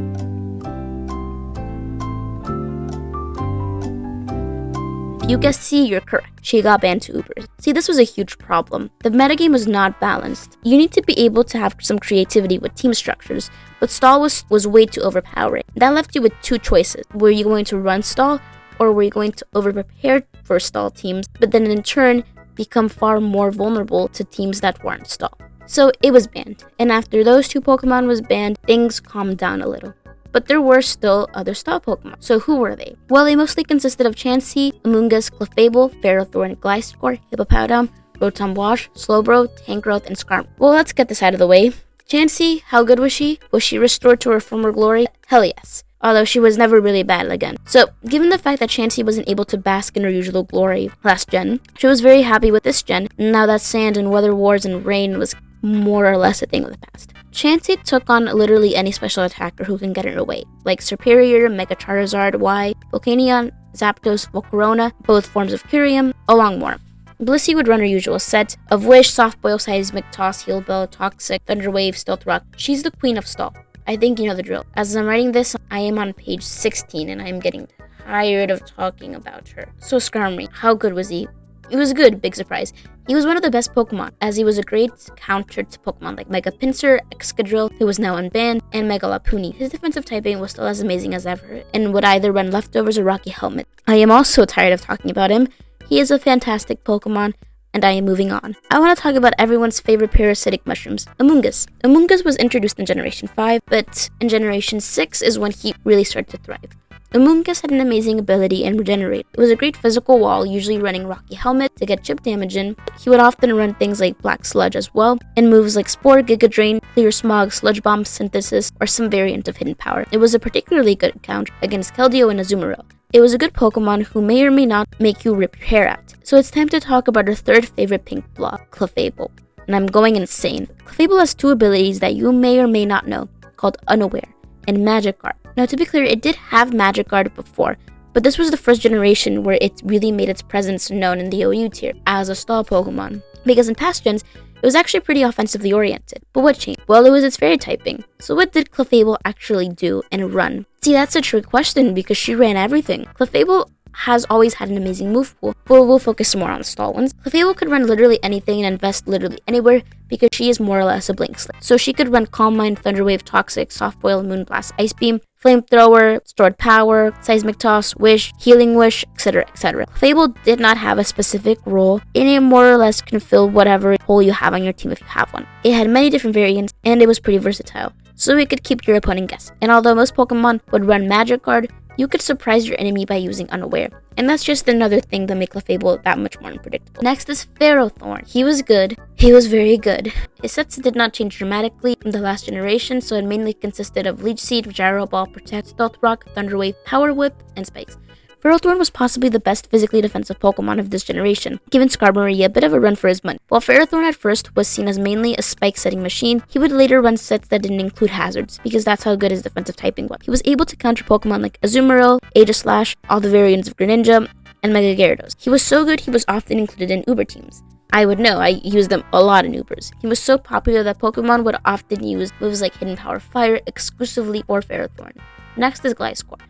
If you guessed C, you're correct. She got banned to Ubers. See, this was a huge problem. The metagame was not balanced. You need to be able to have some creativity with team structures, but Stall was way too overpowering. That left you with 2 choices. Were you going to run Stall, or were you going to overprepare for Stall teams, but then in turn, become far more vulnerable to teams that weren't Stall? So it was banned, and after those 2 Pokemon was banned, things calmed down a little. But there were still other Stall Pokemon. So who were they? Well, they mostly consisted of Chansey, Amoonguss, Clefable, Ferrothorn, Gliscor, Hippowdon, Rotom Wash, Slowbro, Tangrowth, and Skarmory. Well, let's get this out of the way. Chansey, how good was she? Was she restored to her former glory? Hell yes. Although she was never really bad again. So, given the fact that Chansey wasn't able to bask in her usual glory last gen, she was very happy with this gen, now that sand and weather wars and rain was more or less a thing of the past. Chansey took on literally any special attacker who can get in her way, like Serperior, Mega Charizard, Y, Volcanion, Zapdos, Volcarona, both forms of Kyurem, along more. Blissey would run her usual set of Wish, Soft Boil, Seismic Toss, Heal Bell, Toxic, Thunder Wave, Stealth Rock. She's the queen of stall. I think you know the drill. As I'm writing this, I am on page 16 and I'm getting tired of talking about her. So Skarmory, how good was he? He was good, big surprise. He was one of the best Pokemon, as he was a great counter to Pokemon like Mega Pinsir, Excadrill, who was now unbanned, and Mega Lopunny. His defensive typing was still as amazing as ever, and would either run Leftovers or Rocky Helmet. I am also tired of talking about him. He is a fantastic Pokemon, and I am moving on. I want to talk about everyone's favorite parasitic mushrooms, Amoonguss. Amoonguss was introduced in Generation 5, but in Generation 6 is when he really started to thrive. Amoonguss had an amazing ability in Regenerate. It was a great physical wall, usually running Rocky Helmet to get chip damage in. He would often run things like Black Sludge as well, and moves like Spore, Giga Drain, Clear Smog, Sludge Bomb, Synthesis, or some variant of Hidden Power. It was a particularly good counter against Keldeo and Azumarill. It was a good Pokemon who may or may not make you rip your hair out. So it's time to talk about our third favorite pink block, Clefable. And I'm going insane. Clefable has two abilities that you may or may not know, called Unaware and Magic Guard. Now, to be clear, it did have Magic Guard before, but this was the first generation where it really made its presence known in the OU tier as a stall Pokemon. Because in past gens, it was actually pretty offensively oriented. But what changed? Well, it was its fairy typing. So what did Clefable actually do and run? See, that's a trick question because she ran everything. Clefable has always had an amazing move pool, but we'll focus more on the stall ones. Clefable could run literally anything and invest literally anywhere because she is more or less a blank slate. So she could run Calm Mind, Thunder Wave, Toxic, Soft Boil, Moonblast, Ice Beam, Flamethrower, Stored Power, Seismic Toss, Wish, Healing Wish, etc., etc. Clefable did not have a specific role, and it more or less can fill whatever hole you have on your team if you have one. It had many different variants, and it was pretty versatile, so it could keep your opponent guessing. And although most Pokemon would run Magic Guard, you could surprise your enemy by using Unaware, and that's just another thing that makes Clefable that much more unpredictable. Next is Ferrothorn. He was good. He was very good. His sets did not change dramatically from the last generation, so it mainly consisted of Leech Seed, Gyro Ball, Protect, Stealth Rock, Thunder Wave, Power Whip, and Spikes. Ferrothorn was possibly the best physically defensive Pokemon of this generation, giving Skarmory a bit of a run for his money. While Ferrothorn at first was seen as mainly a spike-setting machine, he would later run sets that didn't include hazards, because that's how good his defensive typing was. He was able to counter Pokemon like Azumarill, Aegislash, all the variants of Greninja, and Mega Gyarados. He was so good he was often included in Uber teams. I would know, I used them a lot in Ubers. He was so popular that Pokemon would often use moves like Hidden Power Fire exclusively for Ferrothorn. Next is Gliscor.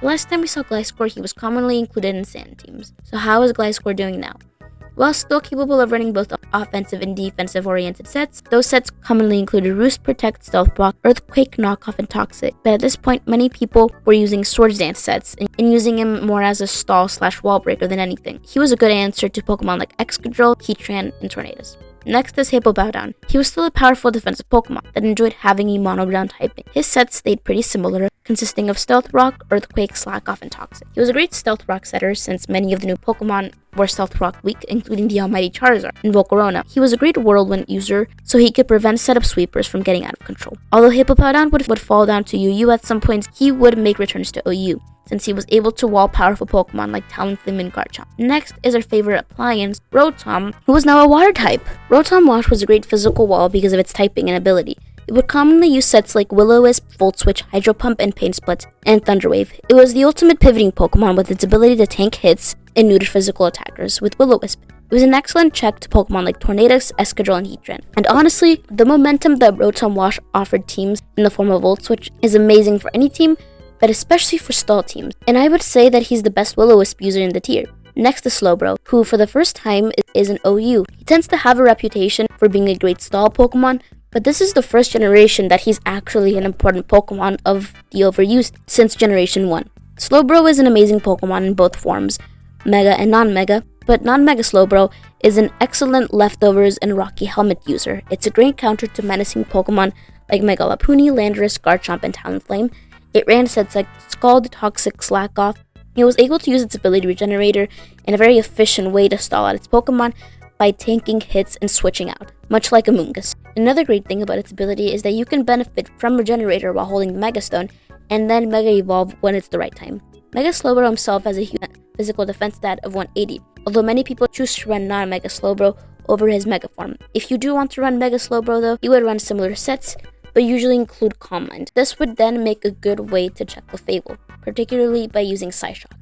Last time we saw Gliscor, he was commonly included in sand teams. So how is Gliscor doing now? While still capable of running both offensive and defensive oriented sets, those sets commonly included Roost, Protect, Stealth Rock, Earthquake, Knockoff, and Toxic. But at this point, many people were using Swords Dance sets and using him more as a stall/wall breaker than anything. He was a good answer to Pokemon like Excadrill, Heatran, and Tornadus. Next is Hippowdon. He was still a powerful defensive Pokemon that enjoyed having a monoground typing. His sets stayed pretty similar, consisting of Stealth Rock, Earthquake, Slack Off, and Toxic. He was a great Stealth Rock setter since many of the new Pokemon were Stealth Rock weak, including the almighty Charizard and Volcarona. He was a great Whirlwind user, so he could prevent setup sweepers from getting out of control. Although Hippowdon would fall down to UU at some points, he would make returns to OU, since he was able to wall powerful Pokemon like Talonflame and Garchomp. Next is our favorite appliance, Rotom, who was now a water type. Rotom Wash was a great physical wall because of its typing and ability. It would commonly use sets like Will-O-Wisp, Volt Switch, Hydro Pump, and Pain Split, and Thunder Wave. It was the ultimate pivoting Pokemon with its ability to tank hits and neuter physical attackers with Will-O-Wisp. It was an excellent check to Pokemon like Tornadus, Excadrill, and Heatran. And honestly, the momentum that Rotom Wash offered teams in the form of Volt Switch is amazing for any team, but especially for stall teams. And I would say that he's the best Will-O-Wisp user in the tier. Next is Slowbro, who for the first time is an OU. He tends to have a reputation for being a great stall Pokemon, but this is the first generation that he's actually an important Pokemon of the overuse since Generation 1. Slowbro is an amazing Pokemon in both forms, Mega and Non-Mega, but Non-Mega Slowbro is an excellent Leftovers and Rocky Helmet user. It's a great counter to menacing Pokemon like Mega Lopunny, Landorus, Garchomp, and Talonflame. It ran sets like Scald, Toxic, Slack Off. It was able to use its ability Regenerator in a very efficient way to stall out its Pokemon by tanking hits and switching out, much like Amoonguss. Another great thing about its ability is that you can benefit from Regenerator while holding the Mega Stone, and then Mega Evolve when it's the right time. Mega Slowbro himself has a huge physical defense stat of 180, although many people choose to run non-Mega Slowbro over his Mega form. If you do want to run Mega Slowbro though, you would run similar sets, but usually include Calm Mind. This would then make a good way to check Clefable, particularly by using Psyshock.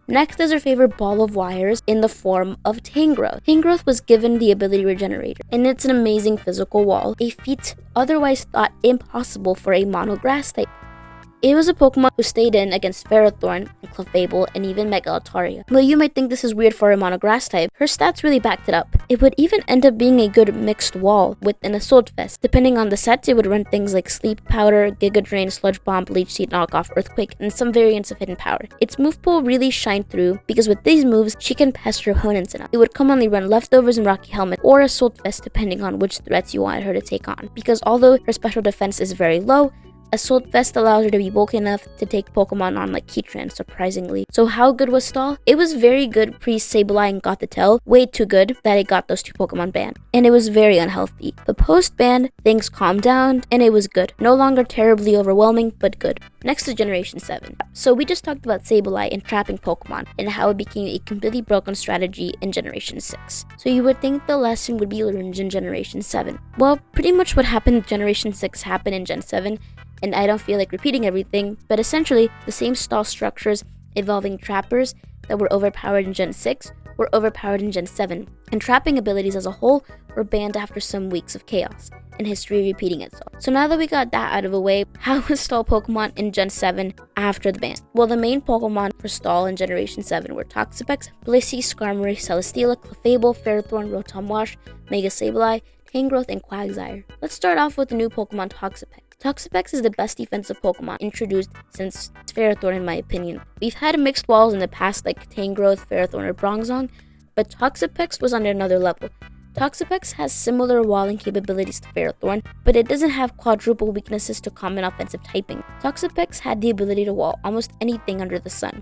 Next is our favorite ball of wires in the form of Tangrowth. Tangrowth was given the ability Regenerator, and it's an amazing physical wall, a feat otherwise thought impossible for a mono grass type. It was a Pokemon who stayed in against Ferrothorn and Clefable and even Mega Altaria. Though you might think this is weird for a monograss type, her stats really backed it up. It would even end up being a good mixed wall with an Assault Vest. Depending on the sets, it would run things like Sleep Powder, Giga Drain, Sludge Bomb, Leech Seed, Knockoff, Earthquake, and some variants of Hidden Power. Its move pool really shined through because with these moves, she can pest her opponents enough. It would commonly run Leftovers and Rocky Helmet or Assault Vest depending on which threats you wanted her to take on. Because although her special defense is very low, Assault Vest allows her to be bulky enough to take Pokemon on like Keytran, surprisingly. So how good was Stall? It was very good pre-Sableye and Gothitelle, way too good that it got those two Pokemon banned. And it was very unhealthy. But post-ban, things calmed down and it was good. No longer terribly overwhelming, but good. Next is Generation 7. So we just talked about Sableye and trapping Pokemon and how it became a completely broken strategy in Generation 6. So you would think the lesson would be learned in Generation 7. Well, pretty much what happened in Generation 6 happened in Gen 7, and I don't feel like repeating everything, but essentially the same stall structures involving trappers that were overpowered in Gen 6 were overpowered in Gen 7, and trapping abilities as a whole were banned after some weeks of chaos, and history repeating itself. So now that we got that out of the way, how was stall Pokemon in Gen 7 after the ban? Well, the main Pokemon for stall in Generation 7 were Toxapex, Blissey, Skarmory, Celesteela, Clefable, Ferrothorn, Rotom Wash, Mega Sableye, Tangrowth, and Quagsire. Let's start off with the new Pokemon Toxapex. Toxapex is the best defensive Pokemon introduced since Ferrothorn in my opinion. We've had mixed walls in the past like Tangrowth, Ferrothorn, or Bronzong, but Toxapex was on another level. Toxapex has similar walling capabilities to Ferrothorn, but it doesn't have quadruple weaknesses to common offensive typing. Toxapex had the ability to wall almost anything under the sun,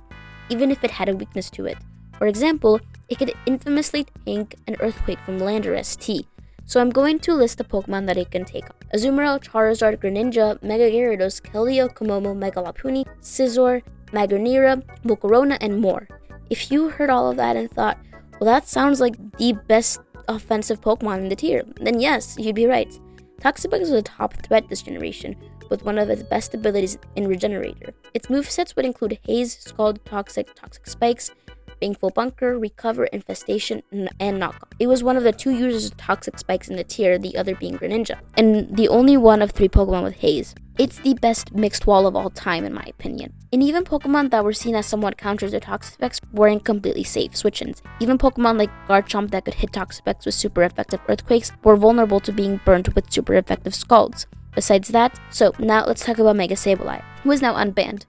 even if it had a weakness to it. For example, it could infamously tank an Earthquake from Landorus T. So I'm going to list the Pokemon that it can take on. Azumarill, Charizard, Greninja, Mega Gyarados, Keldeo, Komomo, Mega Lopunny, Scizor, Magnira, Volcarona, and more. If you heard all of that and thought, well, that sounds like the best offensive Pokemon in the tier, then yes, you'd be right. Toxapex was a top threat this generation, with one of its best abilities in Regenerator. Its movesets would include Haze, Scald, Toxic, Toxic Spikes, Baneful Bunker, Recover, Infestation, and Knockoff. It was one of the two users of Toxic Spikes in the tier, the other being Greninja, and the only one of 3 Pokemon with Haze. It's the best mixed wall of all time in my opinion. And even Pokemon that were seen as somewhat counters to Toxapex weren't completely safe switch-ins. Even Pokemon like Garchomp that could hit Toxapex with super effective Earthquakes were vulnerable to being burnt with super effective Scalds. Besides that, so now let's talk about Mega Sableye, who is now unbanned.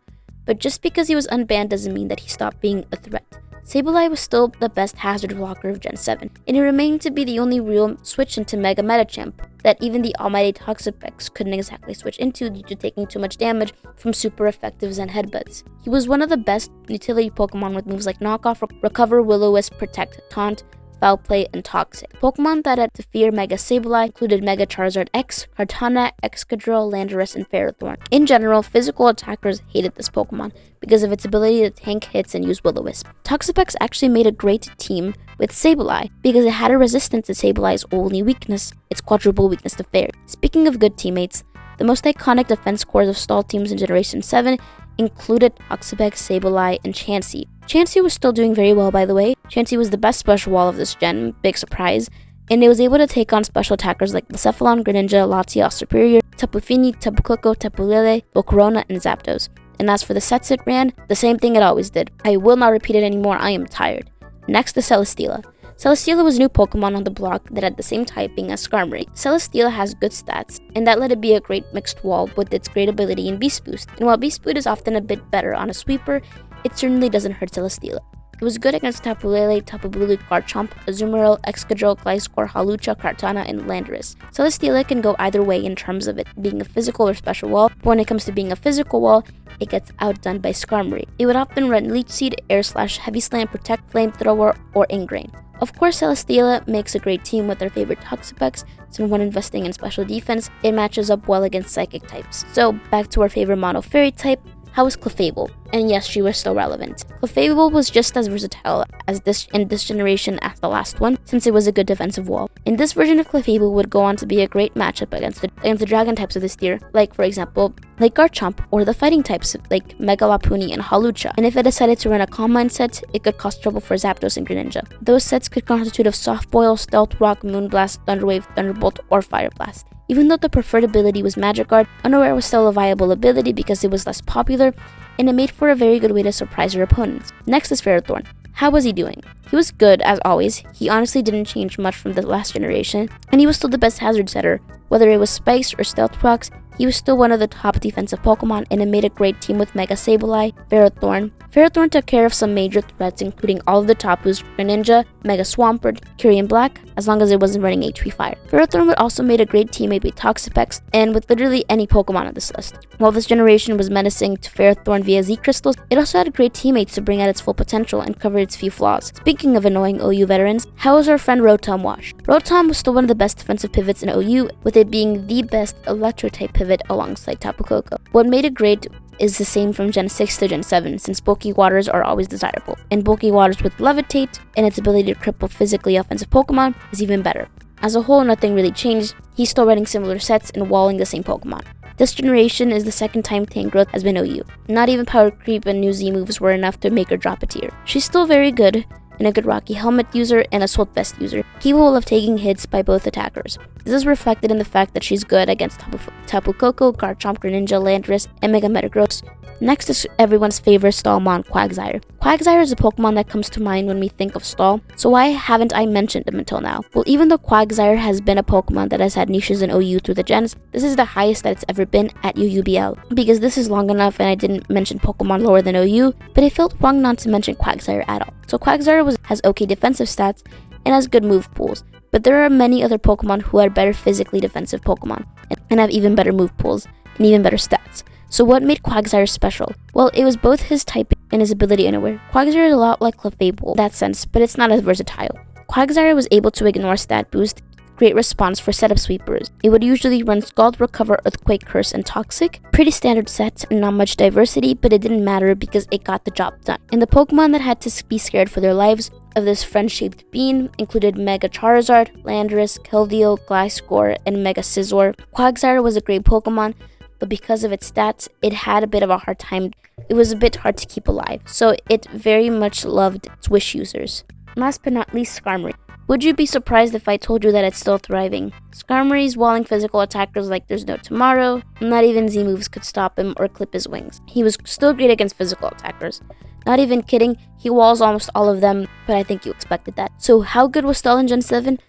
But just because he was unbanned doesn't mean that he stopped being a threat. Sableye was still the best hazard blocker of Gen 7, and it remained to be the only real switch into Mega Metachamp that even the almighty Toxapex couldn't exactly switch into due to taking too much damage from super effectives and headbutts. He was one of the best utility Pokemon with moves like Knockoff, Recover, Will-O-Wisp, Protect, Taunt, Foul Play, and Toxic. Pokemon that had to fear Mega Sableye included Mega Charizard X, Kartana, Excadrill, Landorus, and Ferrothorn. In general, physical attackers hated this Pokemon because of its ability to tank hits and use Will-O-Wisp. Toxapex actually made a great team with Sableye because it had a resistance to Sableye's only weakness, its quadruple weakness to Fairy. Speaking of good teammates, the most iconic defense cores of stall teams in Generation 7 included Toxapex, Sableye, and Chansey. Chansey was still doing very well, by the way. Chansey was the best special wall of this gen, big surprise, and it was able to take on special attackers like Cephalon, Greninja, Latias Superior, Tapu Fini, Tapu Koko, Tapu Lele, Volcarona, and Zapdos. And as for the sets it ran, the same thing it always did. I will not repeat it anymore, I am tired. Next is Celesteela. Celesteela was a new Pokemon on the block that had the same typing as Skarmory. Celesteela has good stats, and that let it be a great mixed wall with its great ability in Beast Boost. And while Beast Boost is often a bit better on a sweeper, it certainly doesn't hurt Celesteela. It was good against Tapu Lele, Tapu Bulu, Garchomp, Azumarill, Excadrill, Gliscor, Hawlucha, Kartana, and Landorus. Celesteela can go either way in terms of it being a physical or special wall, but when it comes to being a physical wall, it gets outdone by Skarmory. It would often run Leech Seed, Air Slash, Heavy Slam, Protect, Flamethrower, or Ingrain. Of course, Celesteela makes a great team with their favorite Toxapex, so when investing in special defense, it matches up well against Psychic types. So, back to our favorite Mono Fairy type, how was Clefable? And yes, she was still relevant. Clefable was just as versatile as in this generation as the last one, since it was a good defensive wall. And this version of Clefable would go on to be a great matchup against the dragon types of this tier, like for example, like Garchomp, or the fighting types like Mega Lopunny and Hawlucha. And if it decided to run a Calm Mind set, it could cause trouble for Zapdos and Greninja. Those sets could constitute of Soft Boil, Stealth Rock, Moonblast, Thunderwave, Thunderbolt, or Fire Blast. Even though the preferred ability was Magic Guard, Unaware was still a viable ability because it was less popular, and it made for a very good way to surprise your opponents. Next is Ferrothorn. How was he doing? He was good, as always. He honestly didn't change much from the last generation, and he was still the best hazard setter. Whether it was Spikes or Stealth Rocks, he was still one of the top defensive Pokemon, and it made a great team with Mega Sableye, Ferrothorn. Ferrothorn took care of some major threats, including all of the top boosts, Greninja, Mega Swampert, Kyurem Black, as long as it wasn't running HP Fire. Ferrothorn would also made a great teammate with Toxapex, and with literally any Pokemon on this list. While this generation was menacing to Ferrothorn via Z-Crystals, it also had great teammates to bring out its full potential and cover its few flaws. Speaking of annoying OU veterans, how was our friend Rotom washed? Rotom was still one of the best defensive pivots in OU, with it being the best Electro-type pivot alongside Tapu Koko. What made it great is the same from Gen 6 to Gen 7, since Bulky Waters are always desirable. And Bulky Waters with Levitate and its ability to cripple physically offensive Pokemon is even better. As a whole, nothing really changed. He's still running similar sets and walling the same Pokemon. This generation is the second time Tangrowth has been OU. Not even Power Creep and new Z moves were enough to make her drop a tier. She's still very good, and a good Rocky Helmet user and Assault Vest user, capable of taking hits by both attackers. This is reflected in the fact that she's good against Tapu Koko, Garchomp, Greninja, Landorus, and Mega Metagross. Next is everyone's favorite Stallmon, Quagsire. Quagsire is a Pokemon that comes to mind when we think of Stall, so why haven't I mentioned him until now? Well, even though Quagsire has been a Pokemon that has had niches in OU through the gens, this is the highest that it's ever been at UUBL. Because this is long enough and I didn't mention Pokemon lower than OU, but it felt wrong not to mention Quagsire at all. So Quagsire has okay defensive stats and has good move pools, but there are many other Pokemon who are better physically defensive Pokemon and have even better move pools and even better stats. So what made Quagsire special? Well, it was both his typing and his ability Unaware. Quagsire is a lot like Clefable in that sense, but it's not as versatile. Quagsire was able to ignore stat boost, great response for setup sweepers. It would usually run Scald, Recover, Earthquake, Curse, and Toxic. Pretty standard sets and not much diversity, but it didn't matter because it got the job done. And the Pokemon that had to be scared for their lives of this friend-shaped bean included Mega Charizard, Landorus, Keldeo, Gliscor, and Mega Scizor. Quagsire was a great Pokemon, but because of its stats, it had a bit of a hard time. It was a bit hard to keep alive, so it very much loved its wish users. Last but not least, Skarmory. Would you be surprised if I told you that it's still thriving? Skarmory's walling physical attackers like there's no tomorrow. Not even Z moves could stop him or clip his wings. He was still great against physical attackers. Not even kidding, he walls almost all of them, but I think you expected that. So how good was Stall in Gen 7?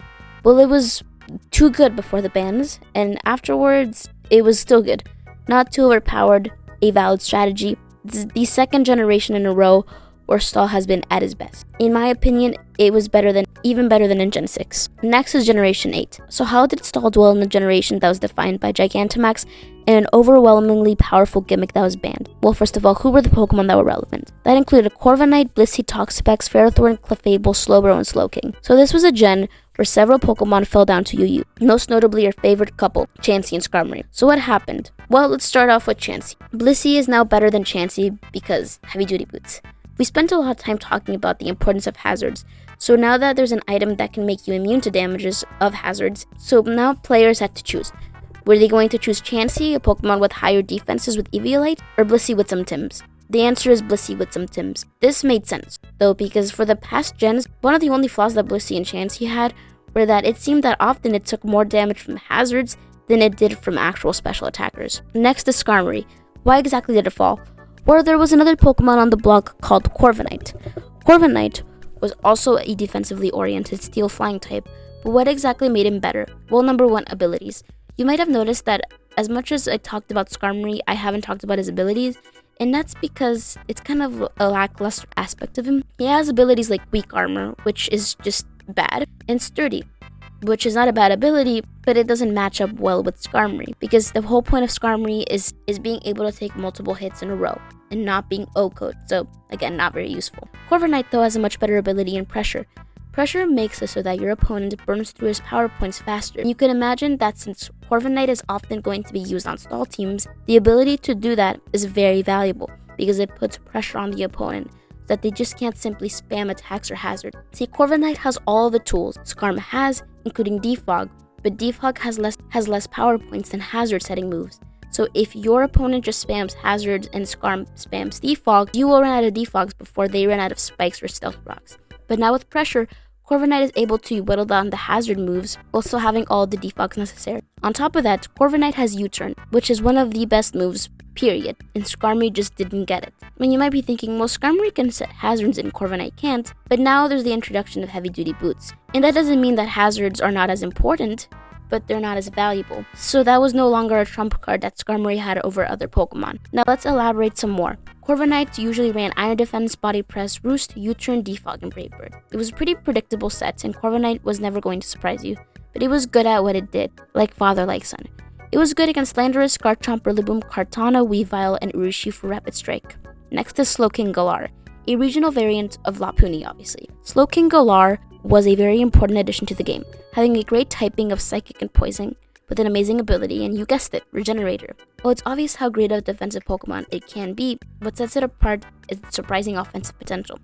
Well, it was too good before the bans, and afterwards, it was still good. Not too overpowered, a valid strategy. This is the second generation in a row where Stall has been at his best. In my opinion, it was even better than in Gen 6. Next is Generation 8. So how did Stall dwell in the generation that was defined by Gigantamax and an overwhelmingly powerful gimmick that was banned? Well, first of all, who were the Pokemon that were relevant? That included Corviknight, Blissey, Toxapex, Ferrothorn, Clefable, Slowbro, and Slowking. So this was a gen where several Pokemon fell down to UU, most notably your favorite couple, Chansey and Skarmory. So what happened? Well, let's start off with Chansey. Blissey is now better than Chansey because heavy duty boots. We spent a lot of time talking about the importance of hazards, so now that there's an item that can make you immune to damages of hazards, so now players had to choose. Were they going to choose Chansey, a Pokemon with higher defenses with Eviolite, or Blissey with some Tims? The answer is Blissey with some Tims. This made sense, though, because for the past gens, one of the only flaws that Blissey and Chansey had were that it seemed that often it took more damage from hazards than it did from actual special attackers. Next is Skarmory. Why exactly did it fall? Well, there was another Pokemon on the block called Corviknight. Corviknight was also a defensively oriented steel flying type, but what exactly made him better? Well, number one, abilities. You might have noticed that as much as I talked about Skarmory, I haven't talked about his abilities, and that's because it's kind of a lackluster aspect of him. He has abilities like Weak Armor, which is just bad, and Sturdy, which is not a bad ability, but it doesn't match up well with Skarmory, because the whole point of Skarmory is being able to take multiple hits in a row, and not being O-code, so again, not very useful. Corviknight though has a much better ability in Pressure. Pressure makes it so that your opponent burns through his power points faster. And you can imagine that since Corviknight is often going to be used on stall teams, the ability to do that is very valuable, because it puts pressure on the opponent, that they just can't simply spam attacks or hazards. See, Corviknight has all the tools Skarm has, including Defog, but Defog has less power points than hazard setting moves. So if your opponent just spams hazards and Skarm spams Defog, you will run out of Defogs before they run out of Spikes or Stealth Rocks. But now with Pressure, Corviknight is able to whittle down the hazard moves while still having all the defogs necessary. On top of that, Corviknight has U-turn, which is one of the best moves, period, and Skarmory just didn't get it. I mean, you might be thinking, well, Skarmory can set hazards and Corviknight can't, but now there's the introduction of heavy-duty boots. And that doesn't mean that hazards are not as important, but they're not as valuable. So that was no longer a trump card that Skarmory had over other Pokemon. Now let's elaborate some more. Corviknight usually ran Iron Defense, Body Press, Roost, U-turn, Defog, and Brave Bird. It was a pretty predictable set, and Corviknight was never going to surprise you, but it was good at what it did, like father, like son. It was good against Landorus, Garchomp, Rillaboom, Kartana, Weavile, and Urshifu Rapid Strike. Next is Slowking Galar, a regional variant of Lopunny, obviously. Slowking Galar was a very important addition to the game, having a great typing of Psychic and Poison, with an amazing ability, and you guessed it, Regenerator. While it's obvious how great a defensive Pokemon it can be, what sets it apart is its surprising offensive potential.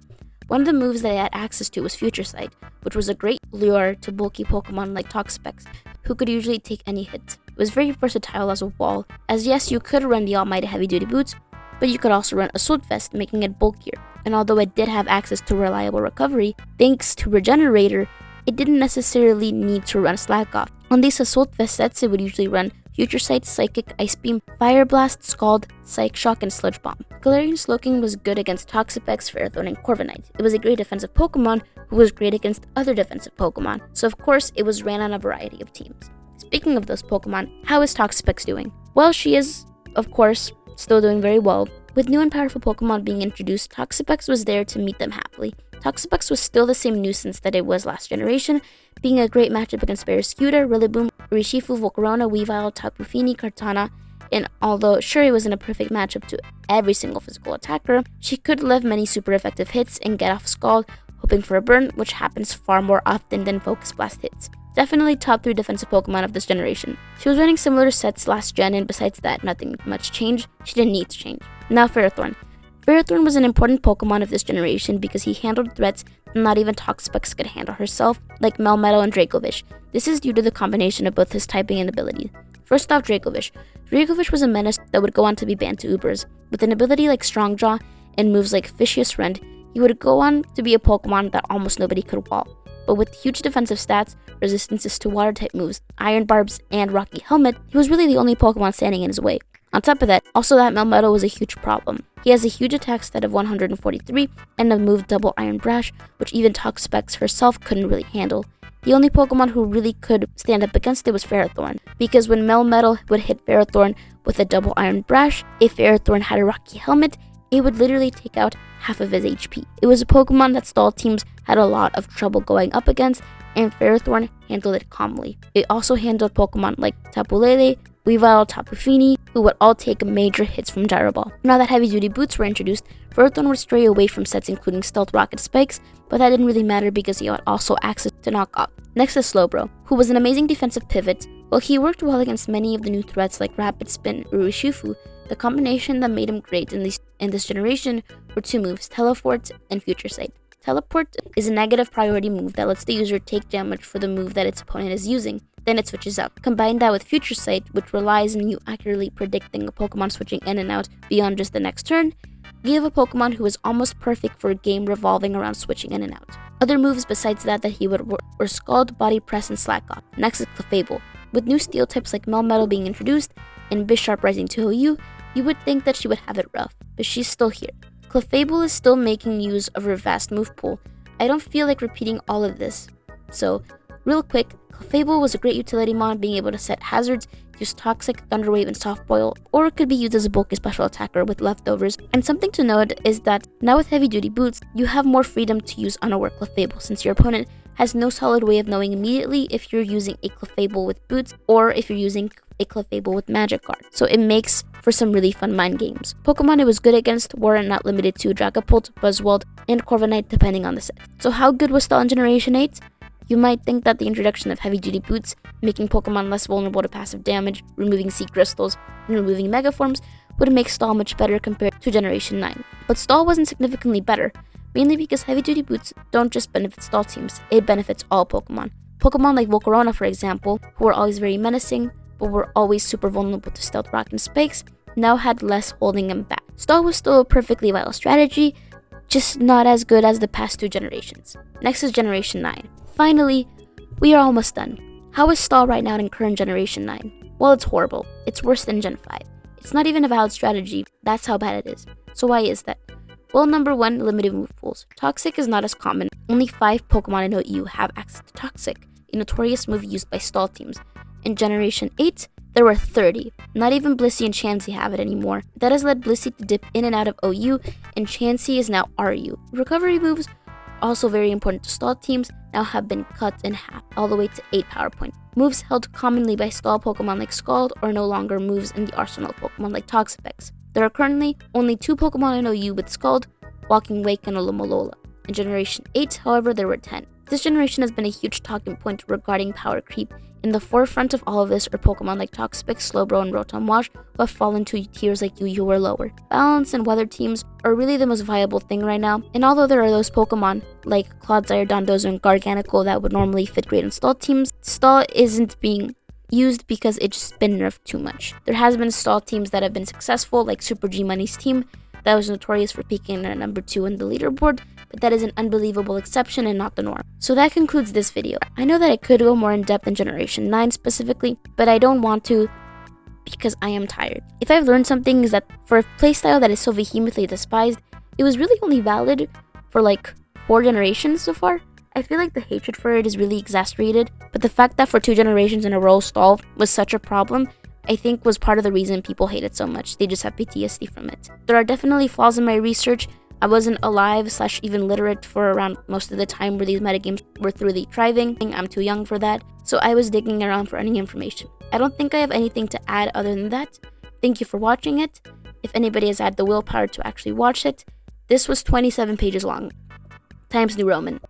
One of the moves that it had access to was Future Sight, which was a great lure to bulky Pokemon like Toxapex, who could usually take any hit. It was very versatile as a wall, as yes, you could run the almighty heavy-duty boots, but you could also run Assault Vest, making it bulkier. And although it did have access to reliable recovery, thanks to Regenerator, it didn't necessarily need to run Slack Off. On these Assault Vest sets, it would usually run Future Sight, Psychic, Ice Beam, Fire Blast, Scald, Psych Shock, and Sludge Bomb. Galarian Slowking was good against Toxapex, Ferrothorn, and Corviknight. It was a great defensive Pokemon who was great against other defensive Pokemon, so of course it was ran on a variety of teams. Speaking of those Pokemon, how is Toxapex doing? Well, she is, of course, still doing very well. With new and powerful Pokemon being introduced, Toxapex was there to meet them happily. Toxapex was still the same nuisance that it was last generation, being a great matchup against Barraskewda, Rillaboom, Urshifu, Volcarona, Weavile, Tapu Fini, Kartana, and although sure it wasn't a perfect matchup to every single physical attacker, she could live many super effective hits and get off Scald, hoping for a burn, which happens far more often than Focus Blast hits. Definitely top 3 defensive Pokemon of this generation. She was running similar sets last gen, and besides that, nothing much changed. She didn't need to change. Now Ferrothorn. Ferrothorn was an important Pokemon of this generation because he handled threats that not even Toxapex could handle herself, like Melmetal and Dracovish. This is due to the combination of both his typing and ability. First off, Dracovish. Dracovish was a menace that would go on to be banned to Ubers. With an ability like Strong Jaw and moves like Vicious Rend, he would go on to be a Pokemon that almost nobody could wall. But with huge defensive stats, resistances to water-type moves, Iron Barbs, and Rocky Helmet, he was really the only Pokemon standing in his way. On top of that, also that Melmetal was a huge problem. He has a huge attack stat of 143 and a move Double Iron Brash, which even Toxapex herself couldn't really handle. The only Pokemon who really could stand up against it was Ferrothorn, because when Melmetal would hit Ferrothorn with a Double Iron Brash, if Ferrothorn had a Rocky Helmet, it would literally take out half of his HP. It was a Pokemon that stall teams had a lot of trouble going up against, and Ferrothorn handled it calmly. It also handled Pokemon like Tapu Lele, Weavile, Tapu Fini, who would all take major hits from Gyro Ball. Now that heavy-duty boots were introduced, Ferrothorn would stray away from sets including Stealth Rocket Spikes, but that didn't really matter because he had also access to Knock Off. Next is Slowbro, who was an amazing defensive pivot. While he worked well against many of the new threats like Rapid Spin or Urshifu, the combination that made him great in this generation were 2 moves, Teleport and Future Sight. Teleport is a negative priority move that lets the user take damage for the move that its opponent is using, then it switches out. Combine that with Future Sight, which relies on you accurately predicting a Pokemon switching in and out beyond just the next turn, you have a Pokemon who is almost perfect for a game revolving around switching in and out. Other moves besides that he would were Scald, Body Press, and Slack Off. Next is Clefable. With new steel types like Melmetal being introduced and Bisharp rising to OU, you would think that she would have it rough, but she's still here. Clefable is still making use of her vast move pool. I don't feel like repeating all of this. So, real quick, Clefable was a great utility mod, being able to set hazards, use Toxic, Thunder Wave, and Soft Boil, or it could be used as a bulky special attacker with leftovers. And something to note is that now with heavy duty boots, you have more freedom to use Unaware Clefable, since your opponent has no solid way of knowing immediately if you're using a Clefable with boots or if you're using a Clefable with Magic Guard. So it makes for some really fun mind games. Pokemon it was good against were not limited to Dragapult, Buzzwole, and Corviknight depending on the set. So how good was Stall in Generation 8? You might think that the introduction of heavy-duty boots, making Pokemon less vulnerable to passive damage, removing Sea Crystals, and removing Megaforms would make Stall much better compared to Generation 9. But Stall wasn't significantly better, mainly because heavy-duty boots don't just benefit Stall teams, it benefits all Pokemon. Pokemon like Volcarona, for example, who were always very menacing, but were always super vulnerable to Stealth Rock and Spikes, now had less holding them back. Stall was still a perfectly viable strategy, just not as good as the past 2 generations. Next is Generation 9. Finally, we are almost done. How is stall right now in current Generation 9? Well, it's horrible. It's worse than Gen 5. It's not even a valid strategy. That's how bad it is. So why is that? Well, number 1, limited move pools. Toxic is not as common. Only 5 Pokemon in OU have access to Toxic, a notorious move used by stall teams. In Generation 8, there were 30. Not even Blissey and Chansey have it anymore. That has led Blissey to dip in and out of OU, and Chansey is now RU. Recovery moves, also very important to stall teams, now have been cut in half, all the way to 8 power points. Moves held commonly by stall Pokemon like Scald are no longer moves in the arsenal of Pokemon like Toxapex. There are currently only 2 Pokemon in OU with Scald, Walking Wake and Olomolola. In Generation 8, however, there were 10. This generation has been a huge talking point regarding power creep. In the forefront of all of this are Pokemon like Toxapex, Slowbro, and Rotom Wash, who have fallen to tiers like Yu-Gi-Oh! Or lower. Balance and weather teams are really the most viable thing right now, and although there are those Pokemon like Clodsire, Dondozo, and Garganacl that would normally fit great in stall teams, stall isn't being used because it's just been nerfed too much. There has been stall teams that have been successful, like Super G Money's team, that was notorious for peaking at number 2 in the leaderboard, but that is an unbelievable exception and not the norm. So that concludes this video. I know that I could go more in depth in Generation 9 specifically, but I don't want to because I am tired. If I've learned something is that for a playstyle that is so vehemently despised, it was really only valid for like 4 generations so far. I feel like the hatred for it is really exasperated, but the fact that for 2 generations in a row stall was such a problem, I think was part of the reason people hate it so much. They just have PTSD from it. There are definitely flaws in my research. I wasn't alive / even literate for around most of the time where these metagames were thoroughly thriving. I'm too young for that, so I was digging around for any information. I don't think I have anything to add other than that. Thank you for watching it. If anybody has had the willpower to actually watch it, this was 27 pages long. Times New Roman.